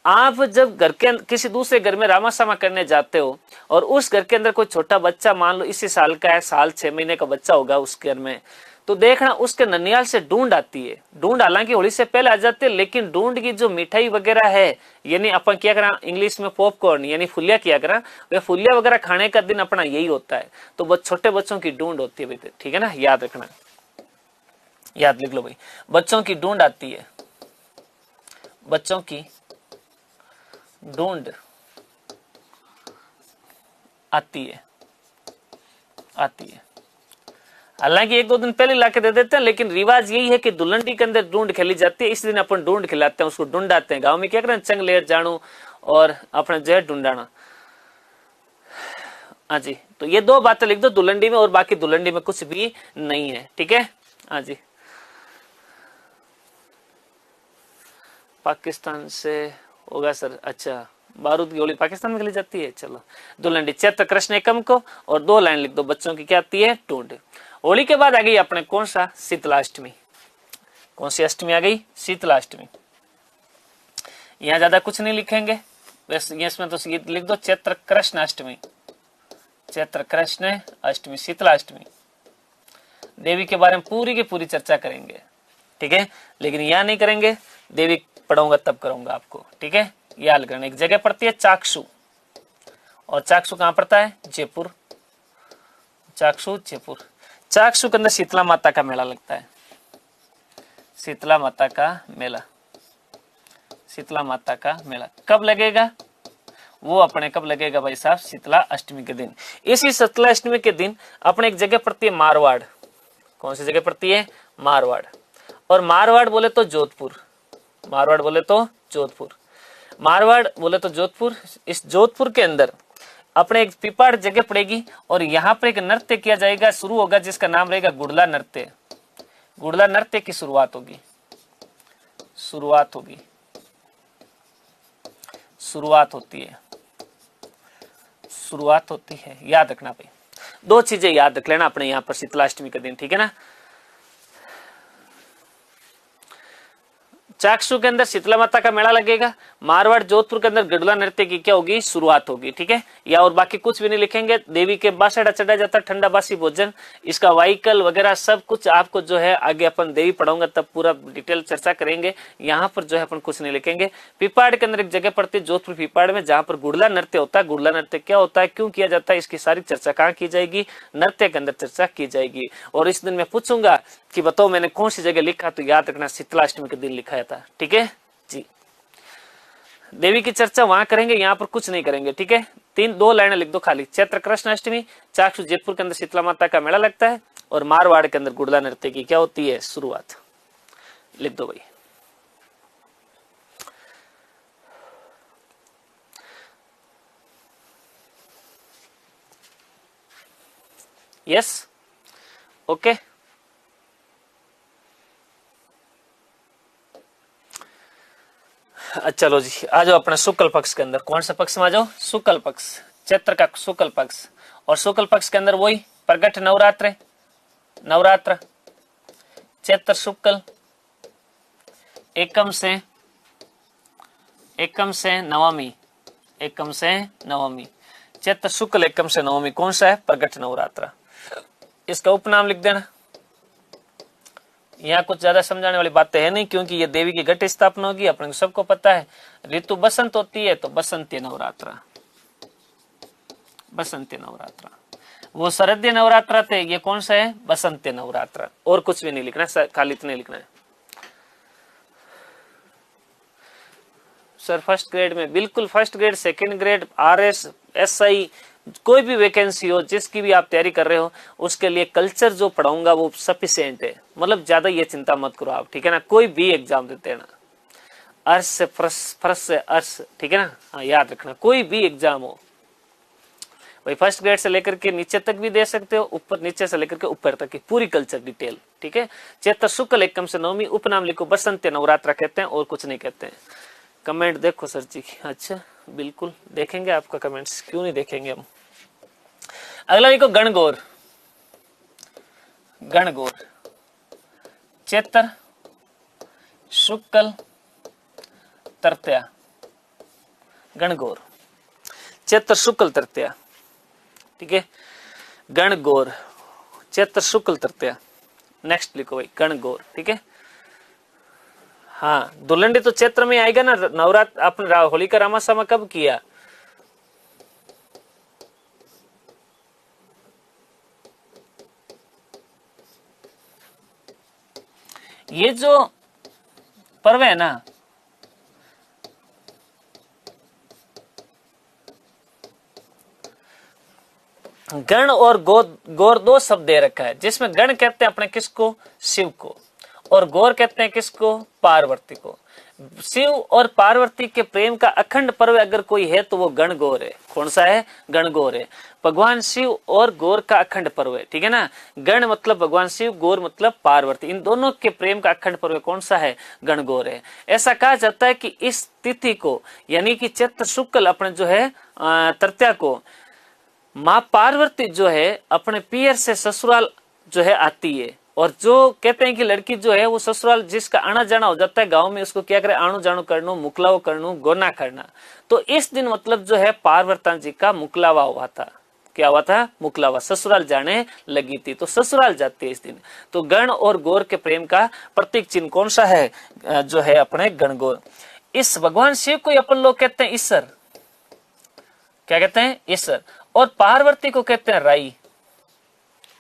आप जब घर के किसी दूसरे घर में रामासमा करने जाते हो, और उस घर के अंदर कोई छोटा बच्चा, मान लो इसी साल का है, साल 6 महीने का बच्चा होगा उस घर में, तो देखना उसके ननियाल से ढूंढ आती है। ढूंढ हालांकि होली से पहले आ जाती है, लेकिन ढूंढ की जो मिठाई वगैरह है, यानी अपन क्या करा इंग्लिश में पॉपकॉर्न यानी फुलिया किया करा, वे फुलिया वगैरह खाने का दिन अपना यही होता है। तो छोटे बच्चों की ढूंढ होती है भाई। ठीक है ना, याद रखना, याद लिख लो भाई, बच्चों की ढूंढ आती है, बच्चों की ढूंढ आती है, आती है। हालांकि 1-2 दिन पहले लाके दे देते हैं, लेकिन रिवाज यही है कि दुल्हनडी के अंदर ढूंढ खेली जाती है। इस दिन अपन ढूंढ खिलाते हैं, उसको ढूंढाते हैं। गांव में क्या करें, चंग लेर जानू और अपने जो है ढूंढाना। हाँ जी, तो ये 2 बातें लिख दो दुल्हनडी में, और बाकी दुल्हनडी में कुछ भी नहीं है। ठीक है, हाँ जी। पाकिस्तान से होगा सर, अच्छा बारूद की होली पाकिस्तान में खेली जाती है। चलो दुल्हनडी चैत्र कृष्ण एकम को, और 2 लाइन लिख दो, बच्चों की क्या आती है, ढूंढ। होली के बाद आ गई अपने कौन सा, शीतलाष्टमी। कौन सी अष्टमी आ गई, शीतलाष्टमी। यहां ज्यादा कुछ नहीं लिखेंगे, बस इसमें तो लिख दो चैत्र कृष्ण अष्टमी, चैत्र कृष्ण अष्टमी, शीतलाष्टमी। देवी के बारे में पूरी की पूरी चर्चा करेंगे। ठीक है, लेकिन यहां नहीं करेंगे, देवी पढ़ाऊंगा तब करूंगा आपको। ठीक है, याद करना। एक जगह पड़ती है चाक्षु, और चाक्षु कहां पड़ता है, जयपुर। चाक्षु जयपुर। चाक्षु के अंदर शीतला माता का मेला लगता है, शीतला माता का मेला। शीतला माता का मेला कब लगेगा, वो अपने कब लगेगा भाई साहब? शीतला अष्टमी के दिन। इसी शीतला अष्टमी के दिन अपने एक जगह पड़ती है मारवाड़। कौन सी जगह पड़ती है? मारवाड़। और मारवाड़ बोले तो जोधपुर, मारवाड़ बोले तो जोधपुर, मारवाड़ बोले तो जोधपुर। इस जोधपुर के अंदर अपने एक पिपाड़ जगह पड़ेगी और यहाँ पर एक नृत्य किया जाएगा, शुरू होगा, जिसका नाम रहेगा गुड़ला नृत्य। गुड़ला नृत्य की शुरुआत होगी, शुरुआत होगी, शुरुआत होती है, शुरुआत होती है। याद रखना भाई, दो चीजें याद रख लेना अपने यहाँ पर शीतलाष्टमी के दिन, ठीक है ना। चाकसू के अंदर शीतला माता का मेला लगेगा, मारवाड़ जोधपुर के अंदर गढ़ुला नृत्य की क्या होगी? शुरुआत होगी, ठीक है। या और बाकी कुछ भी नहीं लिखेंगे। देवी के बासड़ा चढ़ाया जाता है, ठंडा बासी भोजन, इसका वाइकल वगैरह सब कुछ आपको जो है आगे अपन देवी पढ़ाऊंगा तब पूरा डिटेल चर्चा करेंगे। यहाँ पर जो है अपन कुछ नहीं लिखेंगे। पिपाड़ के अंदर एक जगह पड़ती है जोधपुर पिपाड़ में, जहां पर गुड़ला नृत्य होता है। गुड़ला नृत्य क्या होता है, क्यों किया जाता है, इसकी सारी चर्चा कहाँ की जाएगी? नृत्य के अंदर चर्चा की जाएगी। और इस दिन मैं पूछूंगा कि बताओ मैंने कौन सी जगह लिखा, तो याद रखना शीतलाष्टमी के दिन लिखा था, ठीक है जी। देवी की चर्चा वहां करेंगे, यहाँ पर कुछ नहीं करेंगे, ठीक है। दो लाइनें लिख दो खाली। चैत्र कृष्ण अष्टमी, चाकसू जयपुर के अंदर शीतला माता का मेला लगता है और मारवाड़ के अंदर गुड़ला नृत्य की क्या होती है? शुरुआत। लिख दो भाई। Yes, okay. चलो जी, आ जाओ अपने शुक्ल पक्ष के अंदर। कौन सा पक्ष में आ जाओ? शुक्ल पक्ष, चैत्र का शुक्ल पक्ष। और शुक्ल पक्ष के अंदर वही प्रगट नवरात्र, नवरात्र चैत्र शुक्ल एकम से नवमी, एकम से नवमी, चैत्र शुक्ल एकम से नवमी कौन सा है? प्रगट नवरात्र। इसका उपनाम लिख देना। यहाँ कुछ ज्यादा समझाने वाली बातें है नहीं, क्योंकि ये देवी की घट स्थापना होगी, अपने सबको पता है। ऋतु बसंत होती है तो बसंती नवरात्र, बसंती नवरात्र। वो शरदीय नवरात्र थे, ये कौन सा है? बसंती नवरात्र। और कुछ भी नहीं लिखना, खाली इतने लिखना है। सर फर्स्ट ग्रेड में, बिल्कुल first grade, second grade, RS, SI, कोई भी वैकेंसी हो, जिसकी भी आप तैयारी कर रहे हो, उसके लिए कल्चर जो पढ़ाऊंगा वो सफिशिएंट है। मतलब ज्यादा ये चिंता मत करो आप, ठीक है ना। कोई भी एग्जाम देते हैं ना, अर्श से फर्श से अर्श, ठीक है ना। हाँ, याद रखना, कोई भी एग्जाम हो भाई, फर्स्ट ग्रेड से लेकर के नीचे तक भी दे सकते हो, ऊपर नीचे से लेकर के ऊपर तक की पूरी कल्चर डिटेल, ठीक है। चैत्र शुक्ल एकम से नवमी, उपनाम लिखो बसंत नवरात्र कहते हैं, और कुछ नहीं कहते हैं। कमेंट देखो सर जी। अच्छा, बिल्कुल देखेंगे आपका कमेंट्स, क्यों नहीं देखेंगे हम। अगला लिखो गणगौर, गणगौर चैत्र शुक्ल तृतीया, गणगौर चैत्र शुक्ल तृतीया, ठीक है। गणगौर चैत्र शुक्ल तृतीया। नेक्स्ट लिखो भाई गणगौर, ठीक है। हाँ, दुल्हंडी तो चैत्र में आएगा ना। नवरात्र आपने होली का रामासामा कब किया? ये जो पर्व है ना, गण और गौर दो शब्द दे रखा है, जिसमें गण कहते हैं अपने किसको? शिव को, और गौर कहते हैं किसको? पार्वती को। शिव और पार्वती के प्रेम का अखंड पर्व अगर कोई है तो वो गणगौर है। कौन सा है? गणगौर है। भगवान शिव और गौर का अखंड पर्व है, ठीक है ना। गण मतलब भगवान शिव, गौर मतलब पार्वती, इन दोनों के प्रेम का अखंड पर्व कौन सा है? गणगौर है। ऐसा कहा जाता है कि इस तिथि को, यानी कि चैत्र शुक्ल अपने जो है तृतीया को, माँ पार्वती जो है अपने पियर से ससुराल जो है आती है। और जो कहते हैं कि लड़की जो है वो ससुराल जिसका आना जाना हो जाता है गांव में, उसको क्या करे? आणु जाणु करनो, मुकलावा करनो, गोना करना। तो इस दिन मतलब जो है पार्वती जी का मुकलावा हुआ था। क्या हुआ था? मुकलावा, ससुराल जाने लगी थी, तो ससुराल जाती है इस दिन। तो गण और गौर के प्रेम का प्रतीक चिन्ह कौन सा है? जो है अपने गणगौर। इस भगवान शिव को अपन लोग कहते हैं ईश्वर। क्या कहते हैं? ईश्वर। और पार्वती को कहते हैं राई।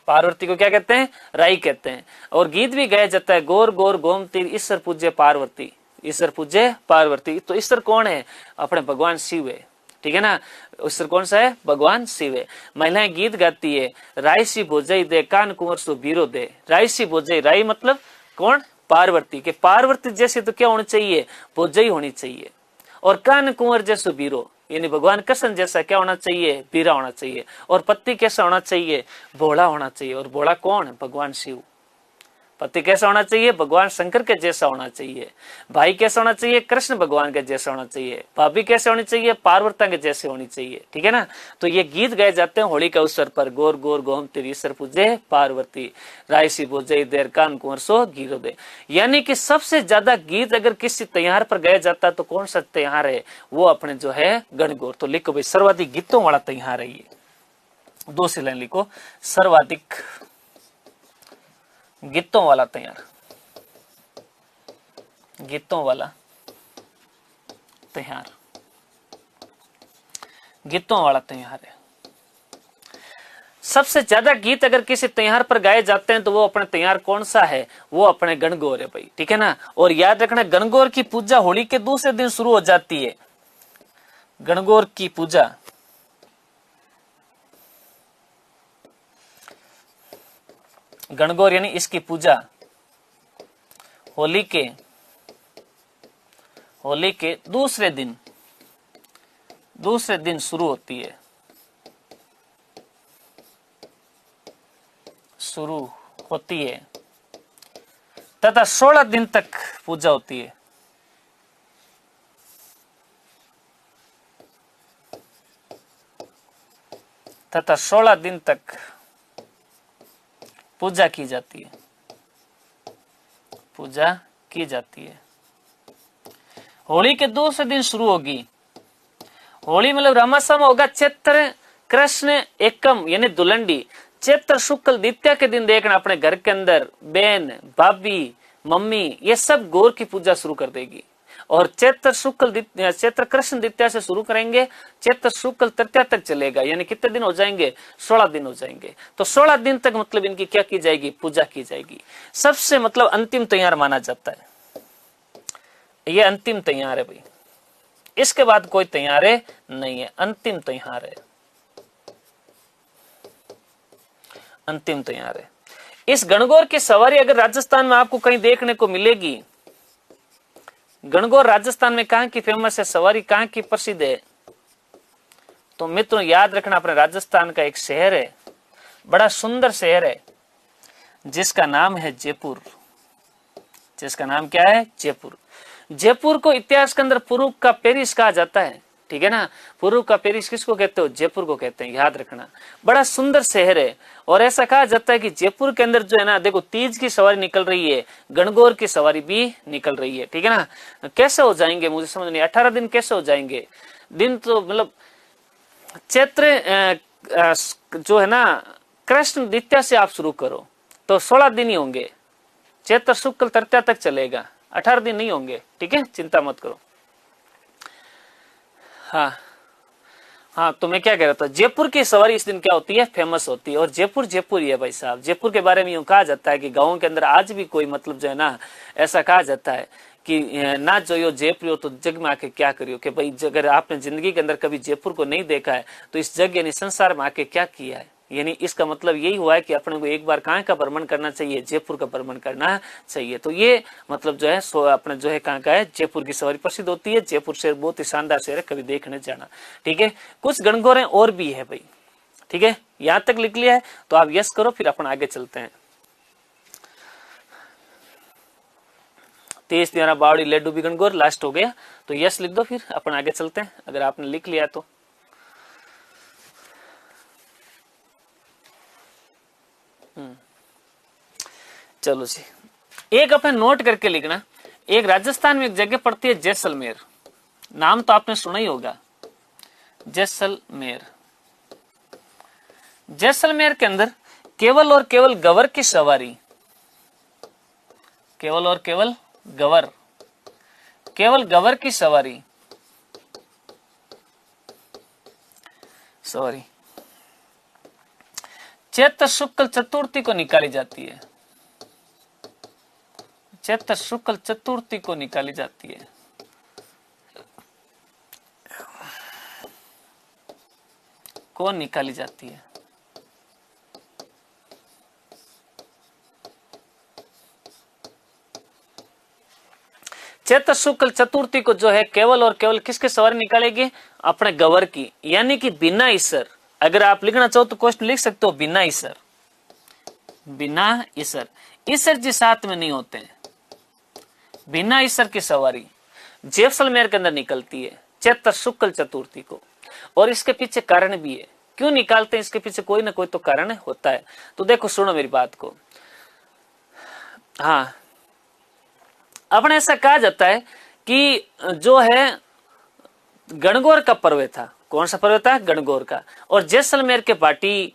पार्वती को क्या कहते हैं? राई कहते हैं। और गीत भी गाया जाता है, गौर गौर गोमती ईश्वर पूज्य पार्वती, ईश्वर पूज्य पार्वती। तो ईश्वर कौन है? अपने भगवान शिव है, ठीक है ना। ईश्वर कौन सा है? भगवान शिव है। महिलाएं गीत गाती है, रायसी भोजई दे कान कुंवर सो बीरो दे। रायसी भोजई, राई मतलब कौन? पार्वती के। पार्वती जैसे तो क्या होनी चाहिए? भोजई होनी चाहिए। और कान कुंवर जैसे बीरो, यानी भगवान कृष्ण जैसा क्या होना चाहिए? बीरा होना चाहिए। और पति कैसा होना चाहिए? भोला होना चाहिए। और भोला कौन? भगवान शिव। पति कैसा होना चाहिए? भगवान शंकर के जैसा होना चाहिए। भाई कैसा होना चाहिए? कृष्ण भगवान के जैसा होना चाहिए। भाभी कैसे होनी चाहिए? पार्वती के जैसे होनी चाहिए। ठीक है ना। तो ये गीत गाए जाते हैं होली के अवसर पर। गोर गोर गोमती ईश्वर पूजे पार्वती, रायसी बोझई देर कान कुंवर सो गिरो दे। यानी कि सबसे ज्यादा गीत अगर किसी त्योहार पर गाया जाता है तो कौन सा त्योहार है? वो अपने जो है गणगौर। तो लिखो भाई, सर्वाधिक गीतों वाला त्योहार है ये। दो से लाइन लिखो, सर्वाधिक गीतों वाला त्योहार, गीतों वाला त्योहार, गीतों वाला त्योहार है। सबसे ज्यादा गीत अगर किसी त्योहार पर गाए जाते हैं तो वो अपने त्योहार कौन सा है? वो अपने गणगौर है भाई। ठीक है ना। और याद रखना, गणगौर की पूजा होली के दूसरे दिन शुरू हो जाती है। गणगौर की पूजा गणगौर यानी इसकी पूजा होली के दूसरे दिन शुरू होती है, तथा 16 दिन तक पूजा होती है। तथा 16 दिन तक पूजा की जाती है, पूजा की जाती है। होली के दूसरे दिन शुरू होगी। होली मतलब रामाश्रम होगा चैत्र कृष्ण एकम यानी दुलंडी। चैत्र शुक्ल द्वितीया के दिन देखना अपने घर के अंदर बहन, भाभी, मम्मी ये सब गौर की पूजा शुरू कर देगी। और चैत्र कृष्ण द्वितीया से शुरू करेंगे, चैत्र शुक्ल तृतीया तक चलेगा। यानी कितने दिन हो जाएंगे? 16 दिन हो जाएंगे। तो 16 दिन तक मतलब इनकी क्या की जाएगी? पूजा की जाएगी। सबसे मतलब अंतिम त्योहार माना जाता है। ये अंतिम त्योहार है भाई, इसके बाद कोई त्योहार नहीं है, अंतिम त्योहार है, अंतिम त्योहार है। इस गणगौर की सवारी अगर राजस्थान में आपको कहीं देखने को मिलेगी, गणगौर राजस्थान में कहां की फेमस है, सवारी कहां की प्रसिद्ध है? तो मित्रों याद रखना, अपने राजस्थान का एक शहर है, बड़ा सुंदर शहर है, जिसका नाम है जयपुर। जिसका नाम क्या है? जयपुर। जयपुर को इतिहास के अंदर पूर्व का पेरिस कहा जाता है। ठीक है ना। पूर्व का पेरिस किसको कहते हो? जयपुर को कहते हैं, याद रखना। बड़ा सुंदर शहर है। और ऐसा कहा जाता है कि जयपुर के अंदर जो है ना, देखो तीज की सवारी निकल रही है, गणगौर की सवारी भी निकल रही है। ठीक है ना। कैसे हो जाएंगे मुझे समझ नहीं, 18 दिन कैसे हो जाएंगे? दिन तो मतलब चैत्र जो है ना कृष्ण द्वितीया से आप शुरू करो तो 16 दिन ही होंगे। चैत्र शुक्ल तृतीया तक चलेगा, 18 दिन नहीं होंगे। ठीक है, चिंता मत करो। हाँ, तो मैं क्या कह रहा था, जयपुर की सवारी इस दिन क्या होती है? फेमस होती है। और जयपुर जयपुर ही है भाई साहब। जयपुर के बारे में यूं कहा जाता है कि गाँव के अंदर आज भी कोई मतलब जो है ना, ऐसा कहा जाता है कि ना जो जयपुर हो तो जग में आके क्या करियो। कि भाई अगर आपने जिंदगी के अंदर कभी जयपुर को नहीं देखा है तो इस जग यानी संसार में आके क्या किया है। यानी इसका मतलब यही हुआ है कि अपने को एक बार कहाँ का भ्रमण करना चाहिए? जयपुर का भ्रमण करना चाहिए। तो ये मतलब जो है सो अपने जो है कहाँ का है? जयपुर की सवारी प्रसिद्ध होती है। जयपुर शहर बहुत ही शानदार शहर है, कभी देखने जाना। ठीक है, कुछ गणगौरें और भी है भाई। ठीक है, यहाँ तक लिख लिया है तो आप यस करो, फिर अपन आगे चलते हैं। 23 11 बावड़ी लड्डू भी गणगौर लास्ट हो गया, तो यस लिख दो, फिर अपन आगे चलते हैं अगर आपने लिख लिया तो। चलो जी, एक अपने नोट करके लिखना। एक राजस्थान में एक जगह पड़ती है जैसलमेर, नाम तो आपने सुना ही होगा, जैसलमेर। जैसलमेर के अंदर केवल और केवल गवर की सवारी, केवल और केवल गवर, केवल गवर की सवारी चैत्र शुक्ल चतुर्थी को निकाली जाती है। चैत्र शुक्ल चतुर्थी को निकाली जाती है। को निकाली जाती है। चैत्र शुक्ल चतुर्थी को जो है केवल और केवल किसके सवारी निकालेगी? अपने गवर की, यानी कि बिना ईसर। अगर आप लिखना चाहो तो क्वेश्चन लिख सकते हो बिना ईसर, बिना ईसर। ईसर जी साथ में नहीं होते हैं। बिना ईसर की सवारी जैसलमेर के अंदर निकलती है चैत्र शुक्ल चतुर्थी को, और इसके पीछे कारण भी है। क्यों निकालते हैं? इसके पीछे कोई ना कोई तो कारण होता है। तो देखो, सुनो मेरी बात को। हाँ, अपने ऐसा कहा जाता है कि जो है गणगौर का पर्व था। कौन सा पर्व था? गणगौर का। और जैसलमेर के पाटी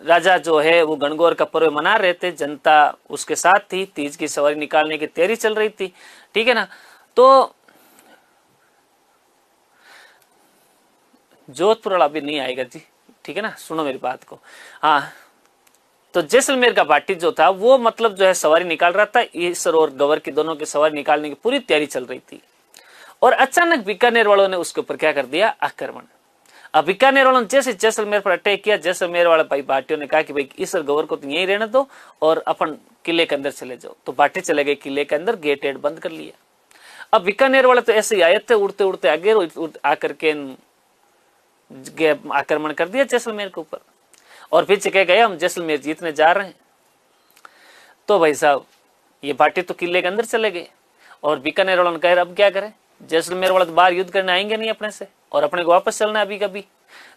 राजा जो है वो गणगौर का पर्व मना रहे थे, जनता उसके साथ थी, तीज की सवारी निकालने की तैयारी चल रही थी, ठीक है ना। तो जोधपुर वाला अभी नहीं आएगा जी, ठीक है ना, सुनो मेरी बात को। हाँ, तो जैसलमेर का पार्टी जो था वो मतलब जो है सवारी निकाल रहा था, ईसर और गवर की दोनों की सवारी निकालने की पूरी तैयारी चल रही थी। और अचानक बीकानेर वालों ने उसके ऊपर क्या कर दिया? आक्रमण। अब बीकानेर वालों ने जैसे जैसलमेर पर अटैक किया, जैसलमेर वाले भाई भाटियों ने कहा कि भाई ईसर गवर को तो यहीं रहने दो और अपन किले के अंदर चले जाओ। तो भाटी चले गए किले के अंदर, गेट एड बंद कर लिया। अब बीकानेर वाले तो ऐसे ही आए थे, उड़ते उड़ते आगे आकर के आक्रमण कर दिया जैसलमेर के ऊपर, और पीछे कह गए हम जैसलमेर जीतने जा रहे हैं। तो भाई साहब ये भाटी तो किले के अंदर चले गए, और बीकानेर वालों ने कहा अब क्या करें? जैसलमेर वाले तो बाहर युद्ध करने आएंगे नहीं अपने से, और अपने को वापस चलना है अभी कभी।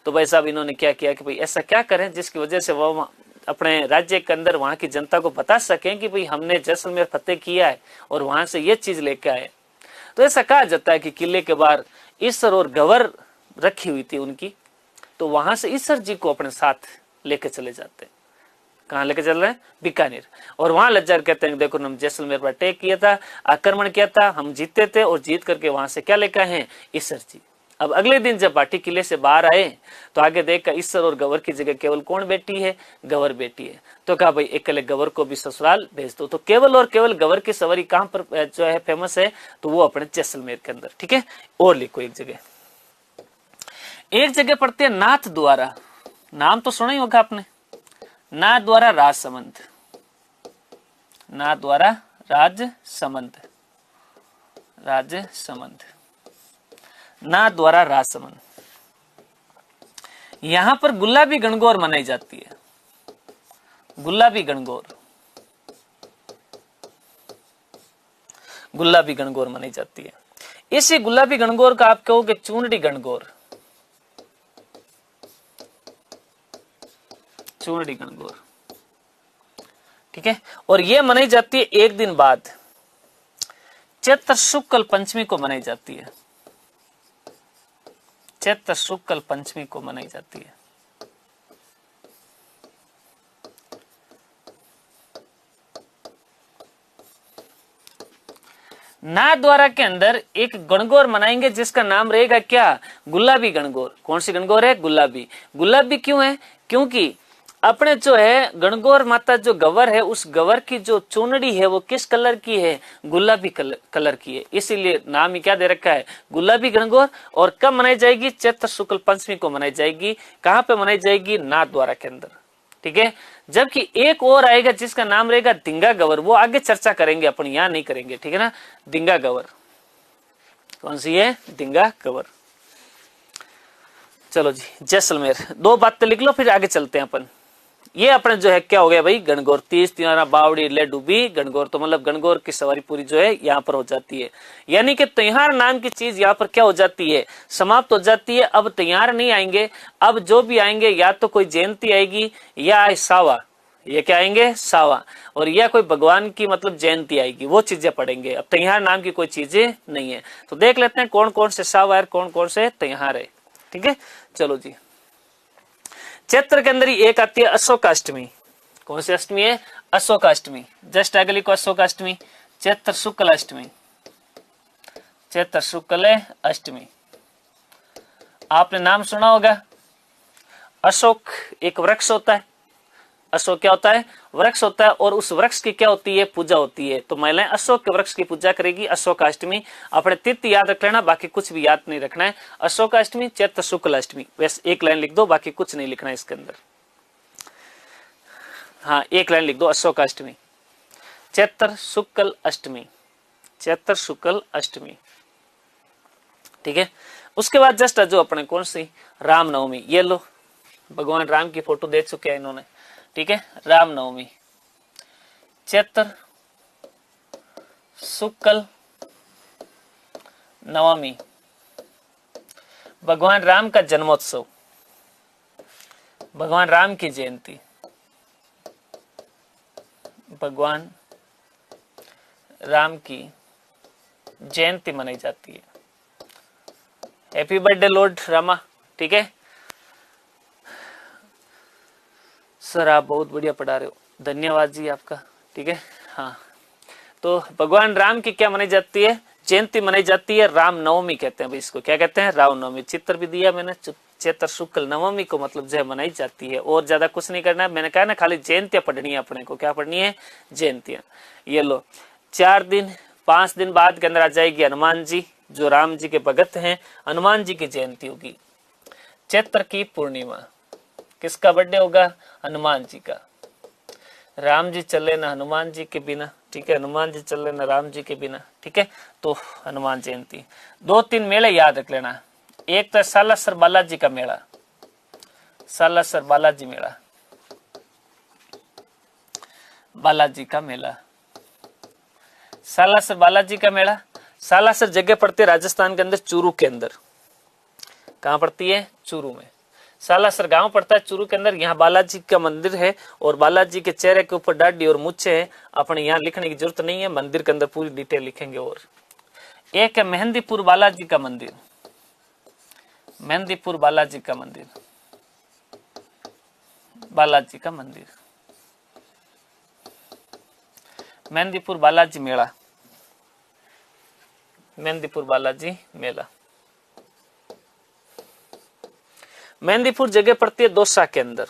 तो भाई साहब इन्होंने क्या किया कि भाई ऐसा क्या करें जिसकी वजह से वो अपने राज्य के अंदर वहां की जनता को बता सकें कि भाई हमने जैसलमेर फतेह किया है और वहां से ये चीज लेके आए। तो ऐसा कहा जाता है कि किले के बाहर ईसर और गवर रखी हुई थी उनकी, तो वहां से ईसर जी को अपने साथ लेके चले जाते हैं। कहाँ लेके चल रहे हैं? बीकानेर। और वहां लज्जर कहते हैं देखो हम जैसलमेर पर अटैक किया था, आक्रमण किया था, हम जीते थे, और जीत करके वहां से क्या लेकर आए हैं? ईसर जी। अब अगले दिन जब भाटी किले से बाहर आए तो आगे देखकर ईसर और गवर की जगह केवल कौन बेटी है? गवर बेटी है। तो कहा भाई एक गवर को भी ससुराल भेज दो। तो केवल और केवल गवर की सवारी कहां पर जो है फेमस है? तो वो अपने जैसलमेर के अंदर, ठीक है। और लिखो एक जगह पड़ती है नाथ द्वारा। नाम तो सुना ही होगा आपने, नाथ द्वारा राजसमंद। नाथ द्वारा राजसमंद, राजसमंद, नाथ द्वारा राजसमंद। यहां पर गुलाबी गणगौर मनाई जाती है। गुलाबी गणगौर, गुलाबी गणगौर मनाई जाती है। इसी गुलाबी गणगौर का आप कहोगे चूनड़ी गणगौर, चूनड़ी गणगौर, ठीक है। और यह मनाई जाती है एक दिन बाद, चैत्र शुक्ल पंचमी को मनाई जाती है। चैत्र शुक्ल पंचमी को मनाई जाती है। नाथ द्वारा के अंदर एक गणगौर मनाएंगे जिसका नाम रहेगा क्या? गुलाबी गणगौर। कौन सी गणगौर है? गुलाबी। गुलाबी क्यों है? क्योंकि अपने जो है गणगौर माता जो गवर है, उस गवर की जो चुनड़ी है वो किस कलर की है? गुलाबी कलर की है, इसीलिए नाम ही क्या दे रखा है? गुलाबी गणगौर। और कब मनाई जाएगी? चैत्र शुक्ल पंचमी को मनाई जाएगी। कहां पे मनाई जाएगी? नाथ द्वारा के अंदर, ठीक है। जबकि एक और आएगा जिसका नाम रहेगा दिंगा गवर, वो आगे चर्चा करेंगे, अपन यहां नहीं करेंगे, ठीक है ना। दिंगा गवर कौन सी है? दिंगा गवर। चलो जी, जैसलमेर। दो बातें लिख लो फिर आगे चलते हैं अपन। ये अपने जो है क्या हो गया भाई? गणगौर, तीज तिहारा बावड़ी ले डूबी गणगौर। तो मतलब गणगौर की सवारी पूरी जो है यहाँ पर हो जाती है, यानी कि त्योहार नाम की चीज यहाँ पर क्या हो जाती है? समाप्त हो जाती है। अब त्योहार नहीं आएंगे, अब जो भी आएंगे या तो कोई जयंती आएगी या सावा, ये क्या आएंगे? सावा। और या कोई भगवान की मतलब जयंती आएगी, वो चीजें पढ़ेंगे। अब त्योहार नाम की कोई चीजें नहीं है। तो देख लेते हैं कौन कौन से सावा है, कौन कौन से त्योहार है, ठीक है। चलो जी, चैत्र के अंदर ही एक आती है अशोकाष्टमी। कौन सी अष्टमी है? अशोकाष्टमी। जस्ट आगे लिखो अशोकाष्टमी, चैत्र शुक्ल अष्टमी, चैत्र शुक्ल अष्टमी। आपने नाम सुना होगा, अशोक एक वृक्ष होता है। अशोक क्या होता है? वृक्ष होता है और उस वृक्ष की क्या होती है, पूजा होती है। तो महिलाएं अशोक के वृक्ष की पूजा करेगी अशोकाष्टमी। अपने तिथि याद रख लेना, बाकी कुछ भी याद नहीं रखना है। अशोकाष्टमी, चैत्र शुक्ल अष्टमी, वैसे एक लाइन लिख दो, बाकी कुछ नहीं लिखना है इसके अंदर। हाँ, एक लाइन लिख दो, अशोकाष्टमी, चैत्र शुक्ल अष्टमी, चैत्र शुक्ल अष्टमी। ठीक है। उसके बाद जस्ट जो अपने कौन सी, रामनवमी। ये लो, भगवान राम की फोटो दे चुके हैं इन्होंने। ठीक है, रामनवमी, चैत्र शुक्ल नवमी, भगवान राम का जन्मोत्सव, भगवान राम की जयंती, भगवान राम की जयंती मनाई जाती है। Happy birthday Lord Rama. ठीक है सर, आप बहुत बढ़िया पढ़ा रहे हो, धन्यवाद जी आपका। ठीक है, हाँ, तो भगवान राम की क्या मनाई जाती है, जयंती मनाई जाती है, रामनवमी कहते हैं भाई, इसको क्या कहते हैं, रामनवमी। चित्र भी दिया मैंने, चैत्र शुक्ल नवमी को मतलब जो है मनाई जाती है, और ज्यादा कुछ नहीं करना है। मैंने कहा ना, खाली जयंतियां पढ़नी है अपने को। क्या पढ़नी है, जयंतियां। ये लो, 5 दिन बाद के अंदर आ जाएगी हनुमान जी, जो राम जी के भगत हैं। हनुमान जी की जयंती होगी, चैत्र की पूर्णिमा। किसका बर्थडे होगा, हनुमान जी का। राम जी चले ना हनुमान जी के बिना। ठीक है, हनुमान जी चले ना राम जी के बिना। ठीक है, तो हनुमान जयंती। 2-3 मेले याद रख लेना। एक तो सालासर बालाजी का मेला, सालासर बालाजी मेला, बालाजी का मेला, सालासर बालाजी का मेला। सालासर जगह पड़ती है राजस्थान के अंदर, चूरू के अंदर। कहाँ पड़ती है, चूरू में। सालासर गांव पड़ता है चूरू के अंदर। यहाँ बालाजी का मंदिर है, और बालाजी के चेहरे के ऊपर दाढ़ी और मूछे है। अपने यहाँ लिखने की जरूरत नहीं है, मंदिर के अंदर पूरी डिटेल लिखेंगे। और एक है मेहंदीपुर बालाजी का मंदिर, मेहंदीपुर बालाजी का मंदिर, बालाजी का मंदिर, मेहंदीपुर बालाजी मेला, मेहंदीपुर बालाजी मेला। मेहंदीपुर जगह पड़ती है दौसा के अंदर।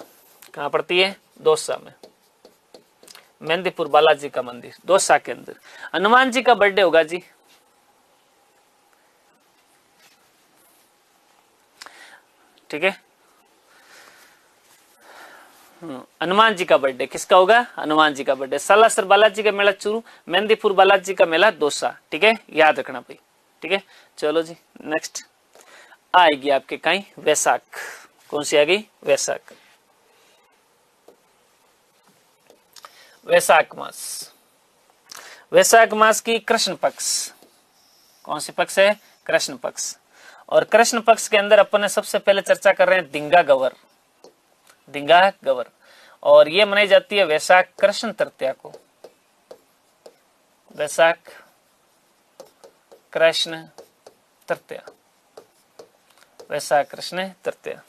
कहाँ पड़ती है, दौसा में। मेहंदीपुर बालाजी का मंदिर दौसा के अंदर। हनुमान जी का बर्थडे होगा जी, ठीक है। हनुमान जी का बर्थडे किसका होगा, हनुमान जी का बर्थडे। सालासर बालाजी का मेला चूरू, मेहंदीपुर बालाजी का मेला दौसा। ठीक है, याद रखना भाई। ठीक है, चलो जी नेक्स्ट आएगी आपके कहीं वैशाख। कौन सी आ गई, वैशाख। वैशाख मास, वैशाख मास की कृष्ण पक्ष। कौन सी पक्ष है, कृष्ण पक्ष। और कृष्ण पक्ष के अंदर अपन ने सबसे पहले चर्चा कर रहे हैं दिंगा गवर, दिंगा गवर। और ये मनाई जाती है वैशाख कृष्ण तृतीया को, वैशाख कृष्ण तृतीया, वैशाख कृष्ण तृतीया,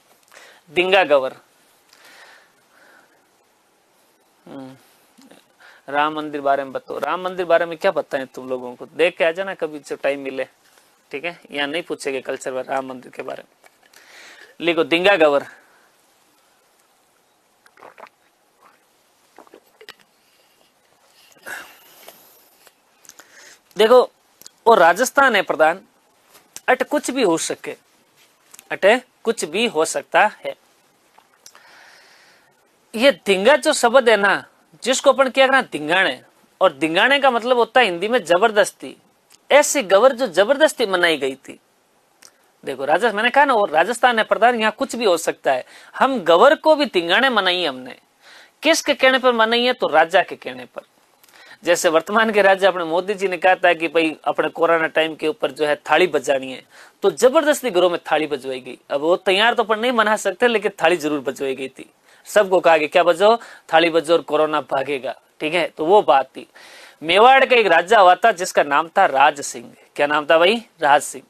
दिंगा गवर। राम मंदिर बारे में बताओ। राम मंदिर बारे में क्या बताएं तुम लोगों को, देख के आ जाना कभी जब टाइम मिले। ठीक है, यहाँ नहीं पूछेंगे कल्चर में राम मंदिर के बारे में। लिखो दिंगा गवर। देखो वो राजस्थान है प्रधान, अट कुछ भी हो सके, अटे कुछ भी हो सकता है। ये धिंगा जो शब्द है ना, जिसको अपन क्या करना, धिंगाणे। और धिंगाणे का मतलब होता है हिंदी में जबरदस्ती। ऐसी गवर जो जबरदस्ती मनाई गई थी। देखो राजस्थान, मैंने कहा ना और राजस्थान है प्रधान, यहाँ कुछ भी हो सकता है। हम गवर को भी धिंगाणे मनाई हमने। किसके कहने पर मनाई है, तो राजा के कहने पर। जैसे वर्तमान के राजा अपने मोदी जी ने कहा था कि भाई अपने कोरोना टाइम के ऊपर जो है थाली बजानी है, तो जबरदस्ती घरों में थाली बजवाई गई। अब वो तैयार तो अपन नहीं मना सकते, लेकिन थाली जरूर बजवाई गई थी। सबको कहा कि क्या बजो, थाली बजो और कोरोना भागेगा। ठीक है, तो वो बात थी। मेवाड़ का एक राजा हुआ था जिसका नाम था राज सिंह। क्या नाम था भाई, राज सिंह।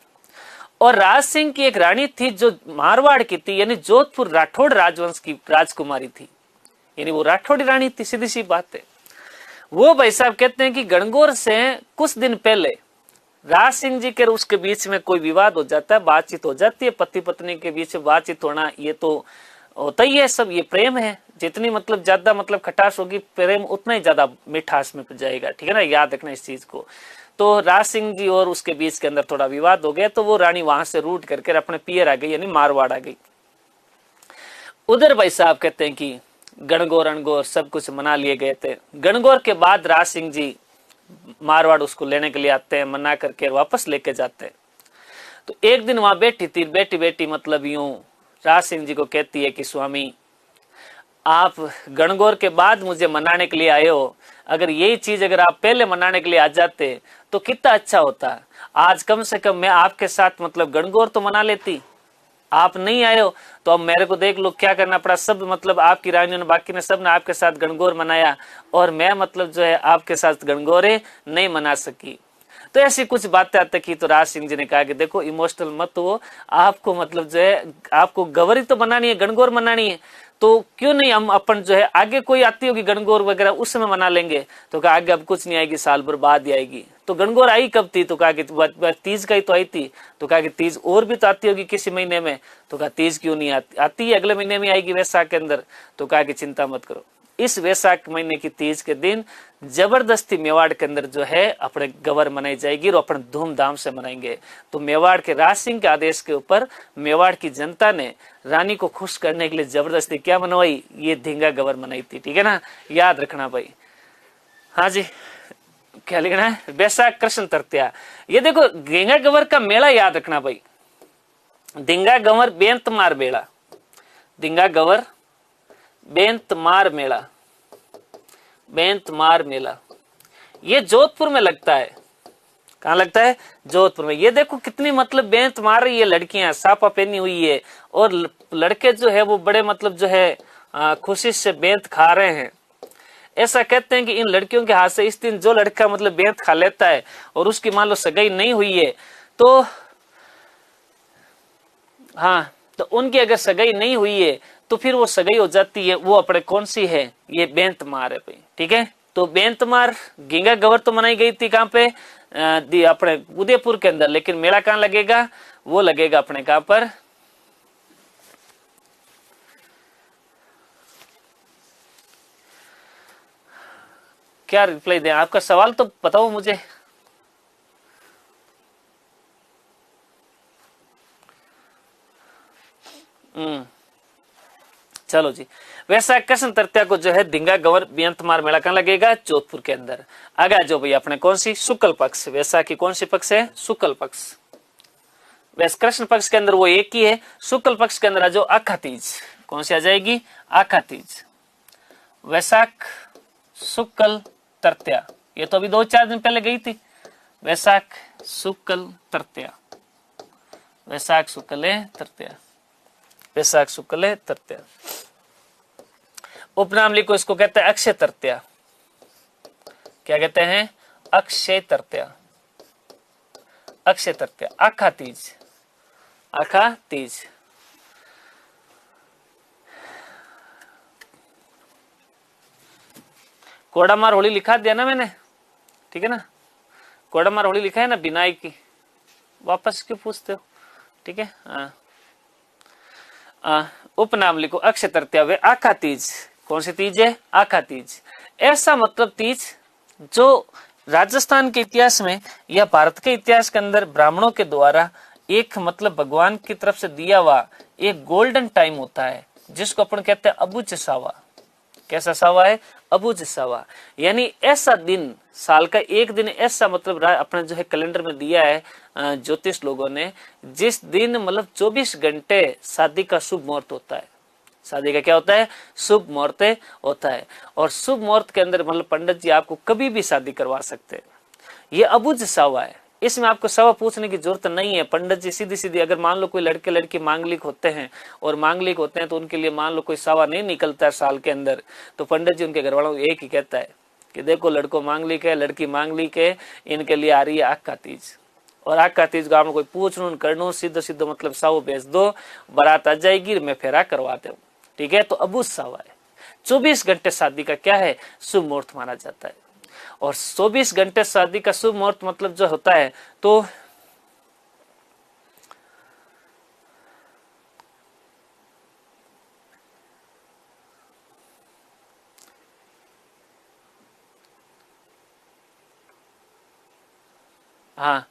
और राज सिंह की एक रानी थी जो मारवाड़ की थी, यानी जोधपुर राठौड़ राजवंश की राजकुमारी थी, यानी वो राठौड़ी रानी थी। सीधी सी बात है। वो भाई साहब कहते हैं कि गणगौर से कुछ दिन पहले राज सिंह जी के उसके बीच में कोई विवाद हो जाता है, बातचीत हो जाती है। पति पत्नी के बीच में बातचीत होना ये तो होता ही है, सब ये प्रेम है, जितनी मतलब ज्यादा मतलब खटास होगी प्रेम उतना ही ज्यादा मिठास में जाएगा, ठीक है ना, याद रखना इस चीज को। तो राज सिंह जी और उसके बीच के अंदर थोड़ा विवाद हो गया, तो वो रानी वहां से रूट करके अपने पियर आ गई, यानी मारवाड़ आ गई। उधर भाई साहब कहते हैं कि गणगौर अणगौर सब कुछ मना लिए गए थे। गणगौर के बाद राज सिंह जी मारवाड़ उसको लेने के लिए आते हैं, मना करके वापस लेके जाते हैं। तो एक दिन वहां बैठी थी, बेटी बेटी मतलब यूं राज सिंह जी को कहती है कि स्वामी आप गणगौर के बाद मुझे मनाने के लिए आए हो, अगर यही चीज अगर आप पहले मनाने के लिए आ जाते तो कितना अच्छा होता। आज कम से कम मैं आपके साथ मतलब गणगौर तो मना लेती, आप नहीं आए हो तो अब मेरे को देख लो क्या करना पड़ा। सब मतलब आपकी रानियों ने बाकी ने सब ने आपके साथ गणगौर मनाया और मैं मतलब जो है आपके साथ गणगौरे नहीं मना सकी। तो ऐसी कुछ बातें आते की। तो राज सिंह जी ने कहा कि देखो इमोशनल मत हो, आपको मतलब जो है आपको गवरी तो मनानी है, गणगौर मनानी है, तो क्यों नहीं हम अपन जो है आगे कोई आती होगी गणगौर वगैरह उस समय मना लेंगे। तो कहा आगे अब कुछ नहीं आएगी, साल भर बाद ही आएगी। तो गणगौर आई कब थी? तो कहा कि तीज का ही तो आई थी। तो कहा कि तीज और भी तो आती होगी किसी महीने में। तो कहा तीज क्यों नहीं आती, आती है अगले महीने में आएगी वैसाख के अंदर। तो कहा कि चिंता मत करो, इस वैसाख महीने की तीज के दिन जबरदस्ती मेवाड़ के अंदर जो है अपने गवर मनाई जाएगी और अपन धूमधाम से मनाएंगे। तो मेवाड़ के राज सिंह के आदेश के ऊपर मेवाड़ की जनता ने रानी को खुश करने के लिए जबरदस्ती क्या मनवाई, ये धींगा गवर मनाई थी, ठीक है ना, याद रखना भाई। हाँ जी, क्या लिखना है, बैसाख कृष्ण तृतीया। ये देखो धींगा गवर का मेला याद रखना भाई, धींगा गवर बेंत मार मेला, धींगा गवर बेंत मार मेला, बेंत मार मेला, ये जोधपुर में लगता है। कहाँ लगता है? जोधपुर में। ये देखो कितनी मतलब बेंत मार रही है लड़कियां, सापा पहनी हुई है, और लड़के जो है वो बड़े मतलब जो है खुशी से बेंत खा रहे हैं। ऐसा कहते हैं कि इन लड़कियों के हाथ से इस दिन जो लड़का मतलब बेंत खा लेता है और उसकी मान लो सगाई नहीं हुई है तो हाँ, तो उनकी अगर सगाई नहीं हुई है तो फिर वो सगाई हो जाती है। वो अपने कौन सी है? ये बेंत मार है भाई, ठीक है। तो बेंत मार गींगा गवर तो मनाई गई थी कहाँ पे? अपने उदयपुर के अंदर, लेकिन मेला कहाँ लगेगा? वो लगेगा अपने कहाँ पर? क्या रिप्लाई दें? आपका सवाल तो बताओ मुझे। चलो जी, वैसाख कृष्ण तृतीया को जो है धींगा गवर बेंतमार मेला कहाँ लगेगा? जोधपुर के अंदर। आगे जो भाई अपने कौन सी? शुक्ल पक्ष। वैसाख की कौन सी पक्ष है? शुक्ल पक्ष। वैसे कृष्ण पक्ष के अंदर वो एक ही है। शुक्ल पक्ष के अंदर जो आखा तीज, कौन सी आ जाएगी? आखा तीज। वैसाख शुक्ल तृतीया, ये तो अभी 2-4 दिन पहले गई थी। वैसाख शुक्ल तृतीया, वैसाख शुक्ल तृतीया, वैसाख शुक्ल तृतीया। उपनाम लिखो, इसको कहते हैं अक्षय तृतीया। क्या कहते हैं? अक्षय तृतीया, अक्षय तृतीया, आखा तीज, आखा तीज। कोडामार होली लिखा दिया ना मैंने, ठीक है ना। कोडामार होली लिखा है ना बिनाई की, वापस क्यों पूछते हो? ठीक है। उपनाम लिखो अक्षय तृतीया व आखा तीज। कौन सी तीज है? आखा तीज। ऐसा मतलब तीज जो राजस्थान के इतिहास में या भारत के इतिहास के अंदर ब्राह्मणों के द्वारा एक मतलब भगवान की तरफ से दिया हुआ एक गोल्डन टाइम होता है, जिसको अपन कहते हैं अबुझ सावा। कैसा सावा है? अबुझ सावा। यानी ऐसा दिन, साल का एक दिन ऐसा मतलब अपने जो है कैलेंडर में दिया है ज्योतिष लोगों ने, जिस दिन मतलब 24 घंटे शादी का शुभ मुहूर्त होता है। शादी का क्या होता है? शुभ मुहूर्त होता है। और शुभ मुहूर्त के अंदर मतलब पंडित जी आपको कभी भी शादी करवा सकते हैं। ये अबुझ सावा है, इसमें आपको सवा पूछने की जरूरत नहीं है। पंडित जी सीधी सीधी, अगर मान लो कोई लड़के लड़की मांगलिक होते हैं और मांगलिक होते हैं तो उनके लिए मान लो कोई सवा नहीं निकलता है साल के अंदर, तो पंडित जी उनके घर वालों को एक ही कहता है कि देखो लड़को मांगलिक है, लड़की मांगलिक है, इनके लिए आ रही है आखा तीज। और आखा तीज गाँव में कोई पूछनू करनू, सीधो सीधो मतलब साव भेज दो, बारात आ जाएगी, मैं फेरा करवा दे, ठीक है। तो अबुझ सावा है। 24 घंटे शादी का क्या है? शुभ मुहूर्त माना जाता है। और 24 घंटे शादी का शुभ मुहूर्त मतलब जो होता है, तो हाँ,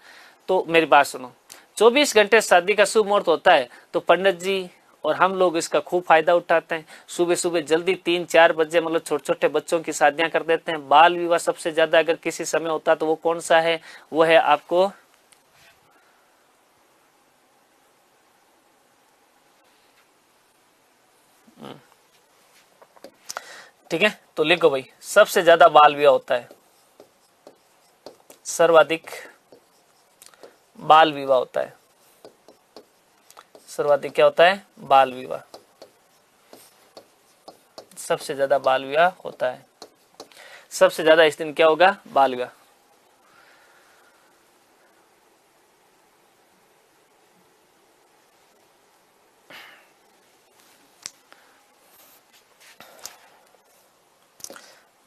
तो मेरी बात सुनो, 24 घंटे शादी का शुभ मुहूर्त होता है, तो पंडित जी और हम लोग इसका खूब फायदा उठाते हैं। सुबह सुबह जल्दी 3-4 बजे मतलब छोटे छोटे बच्चों की शादियां कर देते हैं। बाल विवाह सबसे ज्यादा अगर किसी समय होता तो वो कौन सा है? वो है आपको, ठीक है, तो लिखो भाई, सबसे ज्यादा बाल विवाह होता है, सर्वाधिक बाल विवाह होता है, सर्वाधिक क्या होता है? बाल विवाह, सबसे ज्यादा बाल विवाह होता है। सबसे ज्यादा इस दिन क्या होगा? बाल विवाह।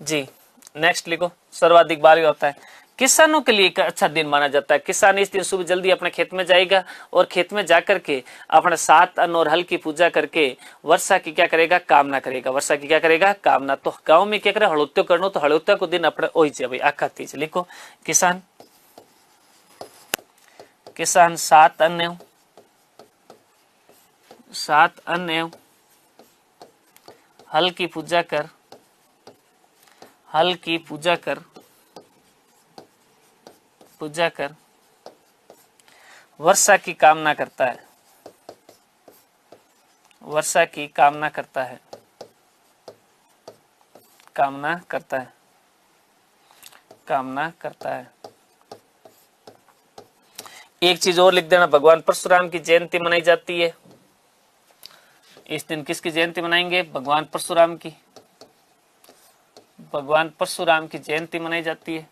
जी, नेक्स्ट लिखो, सर्वाधिक बाल विवाह होता है। किसानों के लिए एक अच्छा दिन माना जाता है। किसान इस दिन सुबह जल्दी अपने खेत में जाएगा और खेत में जाकर के अपने 7 अन्न और हल की पूजा करके वर्षा की क्या करेगा? कामना करेगा। वर्षा की क्या करेगा? कामना। तो गांव में क्या करे? हड़ोत्यो करनो, तो हड़ोत्या को दिन अपने ओई भाई आखा तीज लिखो। किसान, किसान 7 अन्न, 7 अन्न हल की पूजा कर, हल की पूजा कर, पूजा कर वर्षा की कामना करता है, वर्षा की कामना करता है, कामना करता है, कामना करता है। एक चीज और लिख देना, भगवान परशुराम की जयंती मनाई जाती है। इस दिन किसकी जयंती मनाएंगे? भगवान परशुराम की, भगवान परशुराम की जयंती मनाई जाती है।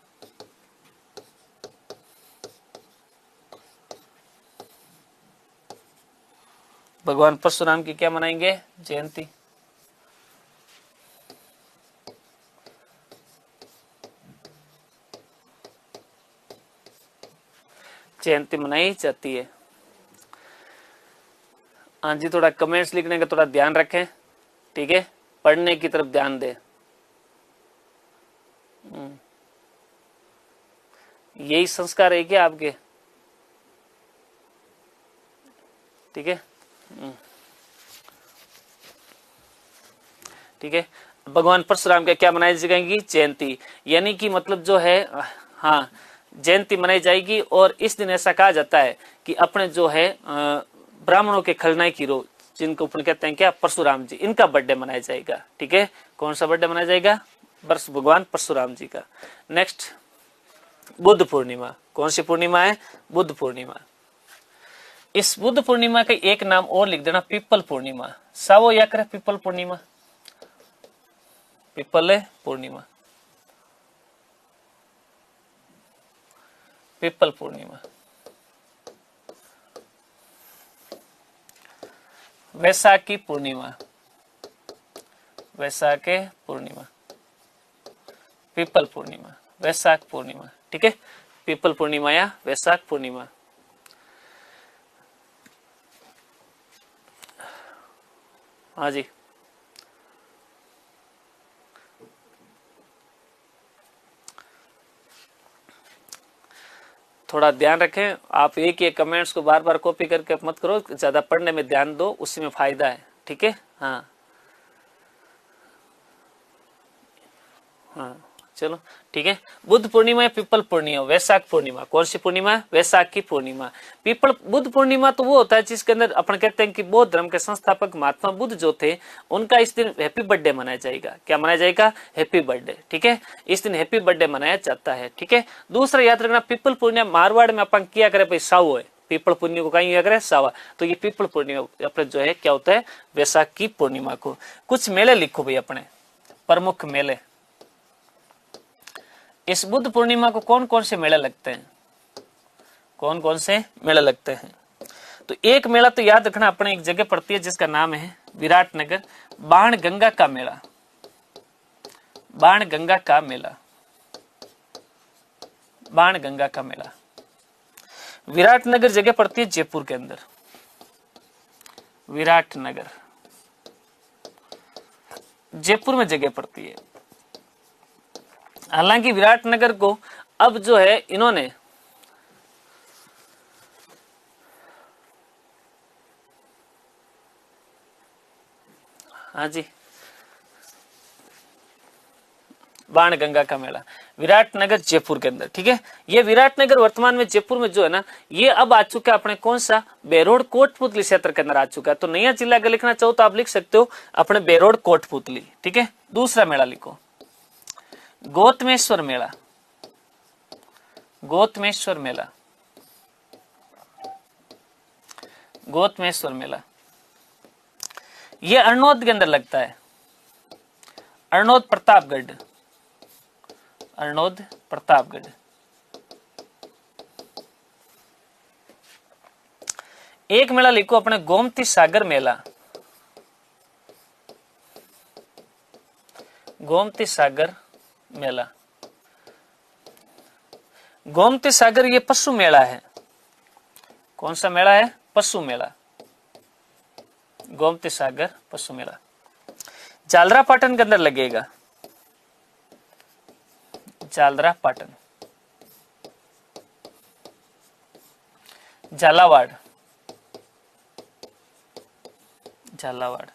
भगवान परशुराम की क्या मनाएंगे? जयंती। जयंती मनाई जाती है। हाँ जी, थोड़ा कमेंट्स लिखने का थोड़ा ध्यान रखें, ठीक है, पढ़ने की तरफ ध्यान दें। यही संस्कार है क्या आपके? ठीक है, ठीक है। भगवान परशुराम का क्या मनाई जाएगी? जयंती। यानी कि मतलब जो है, हाँ, जयंती मनाई जाएगी। और इस दिन ऐसा कहा जाता है कि अपने जो है ब्राह्मणों के खलनायक हीरो, जिनको अपन कहते हैं क्या? परशुराम जी, इनका बर्थडे मनाया जाएगा। ठीक है, कौन सा बर्थडे मनाया जाएगा? भगवान परशुराम जी का। नेक्स्ट, बुद्ध पूर्णिमा। कौन सी पूर्णिमा है? बुद्ध पूर्णिमा। इस बुद्ध पूर्णिमा का एक नाम और लिख देना, पीपल पूर्णिमा। सावो या करे पीपल पूर्णिमा, पीपल पूर्णिमा, पीपल पूर्णिमा। वैसाखी पूर्णिमा, वैसाखी पूर्णिमा, पीपल पूर्णिमा, वैसाख पूर्णिमा। ठीक है, पीपल पूर्णिमा या वैसाख पूर्णिमा। हाँ जी, थोड़ा ध्यान रखें। आप एक एक कमेंट्स को बार बार कॉपी करके मत करो, ज्यादा पढ़ने में ध्यान दो, उसी में फायदा है। ठीक है, हाँ हाँ, चलो ठीक है। बुद्ध पूर्णिमा या पीपल पूर्णिमा, वैशाख पूर्णिमा। कौन सी पूर्णिमा? वैशाख की पूर्णिमा। पीपल बुद्ध पूर्णिमा तो वो होता है जिसके अंदर अपन कहते हैं कि बौद्ध धर्म के संस्थापक महात्मा बुद्ध जो थे, उनका इस दिन हैप्पी बर्थडे मनाया जाएगा। क्या मनाया जाएगा? Happy birthday. ठीक है, इस दिन हैप्पी बर्थडे मनाया जाता है। ठीक है, दूसरा याद रखना, पीपल पूर्णिमा मारवाड़ में अपन किया करे भाई साव है, पीपल पूर्णिमा को कहीं अगर सावा, तो ये पीपल पूर्णिमा अपने जो है क्या होता है? वैशाख की पूर्णिमा को। कुछ मेले लिखो भाई अपने, प्रमुख मेले। इस बुद्ध पूर्णिमा को कौन कौन से मेला लगते हैं? कौन कौन से मेला लगते हैं? तो एक मेला तो याद रखना, अपने एक जगह पड़ती है जिसका नाम है विराटनगर, बाण गंगा का मेला। बाण गंगा का मेला, बाण गंगा का मेला। विराटनगर जगह पड़ती है जयपुर के अंदर, विराटनगर जयपुर में जगह पड़ती है। हालांकि विराटनगर को अब जो है इन्होंने हाँ जी, बाणगंगा का मेला विराटनगर जयपुर के अंदर। ठीक है, ये विराटनगर वर्तमान में जयपुर में जो है ना, ये अब आ चुका है अपने कौन सा, बेरोड कोटपुतली क्षेत्र के अंदर आ चुका है। तो नया जिला अगर लिखना चाहो तो आप लिख सकते हो अपने बेरोड कोटपुतली। ठीक है, दूसरा मेला लिखो गौतमेश्वर मेला, गौतमेश्वर मेला, गौतमेश्वर मेला, ये अरनोद के अंदर लगता है, अरनोद प्रतापगढ़, अरनोद प्रतापगढ़। एक मेला लिखो अपने गोमती सागर मेला, गोमती सागर मेला, गोमती सागर ये पशु मेला है। कौन सा मेला है, पशु मेला, गोमती सागर पशु मेला। जालरा पाटन के अंदर लगेगा, जालरा पाटन, झालावाड़, झालावाड़,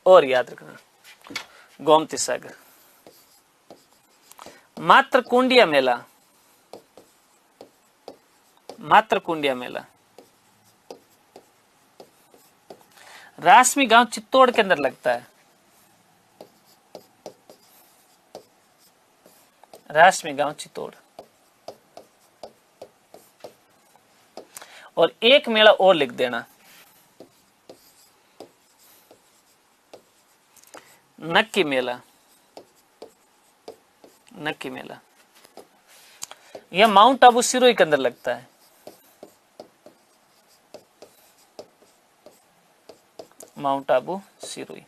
और याद रखना गोमती सागर। मात्रकुंडिया मेला, मात्रकुंडिया मेला, रासमी गांव चित्तौड़ के अंदर लगता है, रासमी गांव चित्तौड़। और एक मेला और लिख देना, नक्की मेला, नक्की मेला, यह माउंट आबू सिरोही के अंदर लगता है, माउंट आबू सिरोही।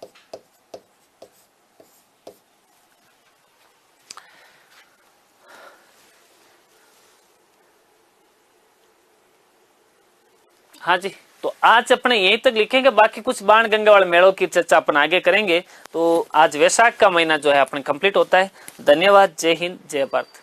हाँ जी, तो आज अपने यहीं तक लिखेंगे, बाकी कुछ बाणगंगा वाले मेलों की चर्चा अपन आगे करेंगे। तो आज वैशाख का महीना जो है अपने कंप्लीट होता है। धन्यवाद, जय हिंद, जय भारत।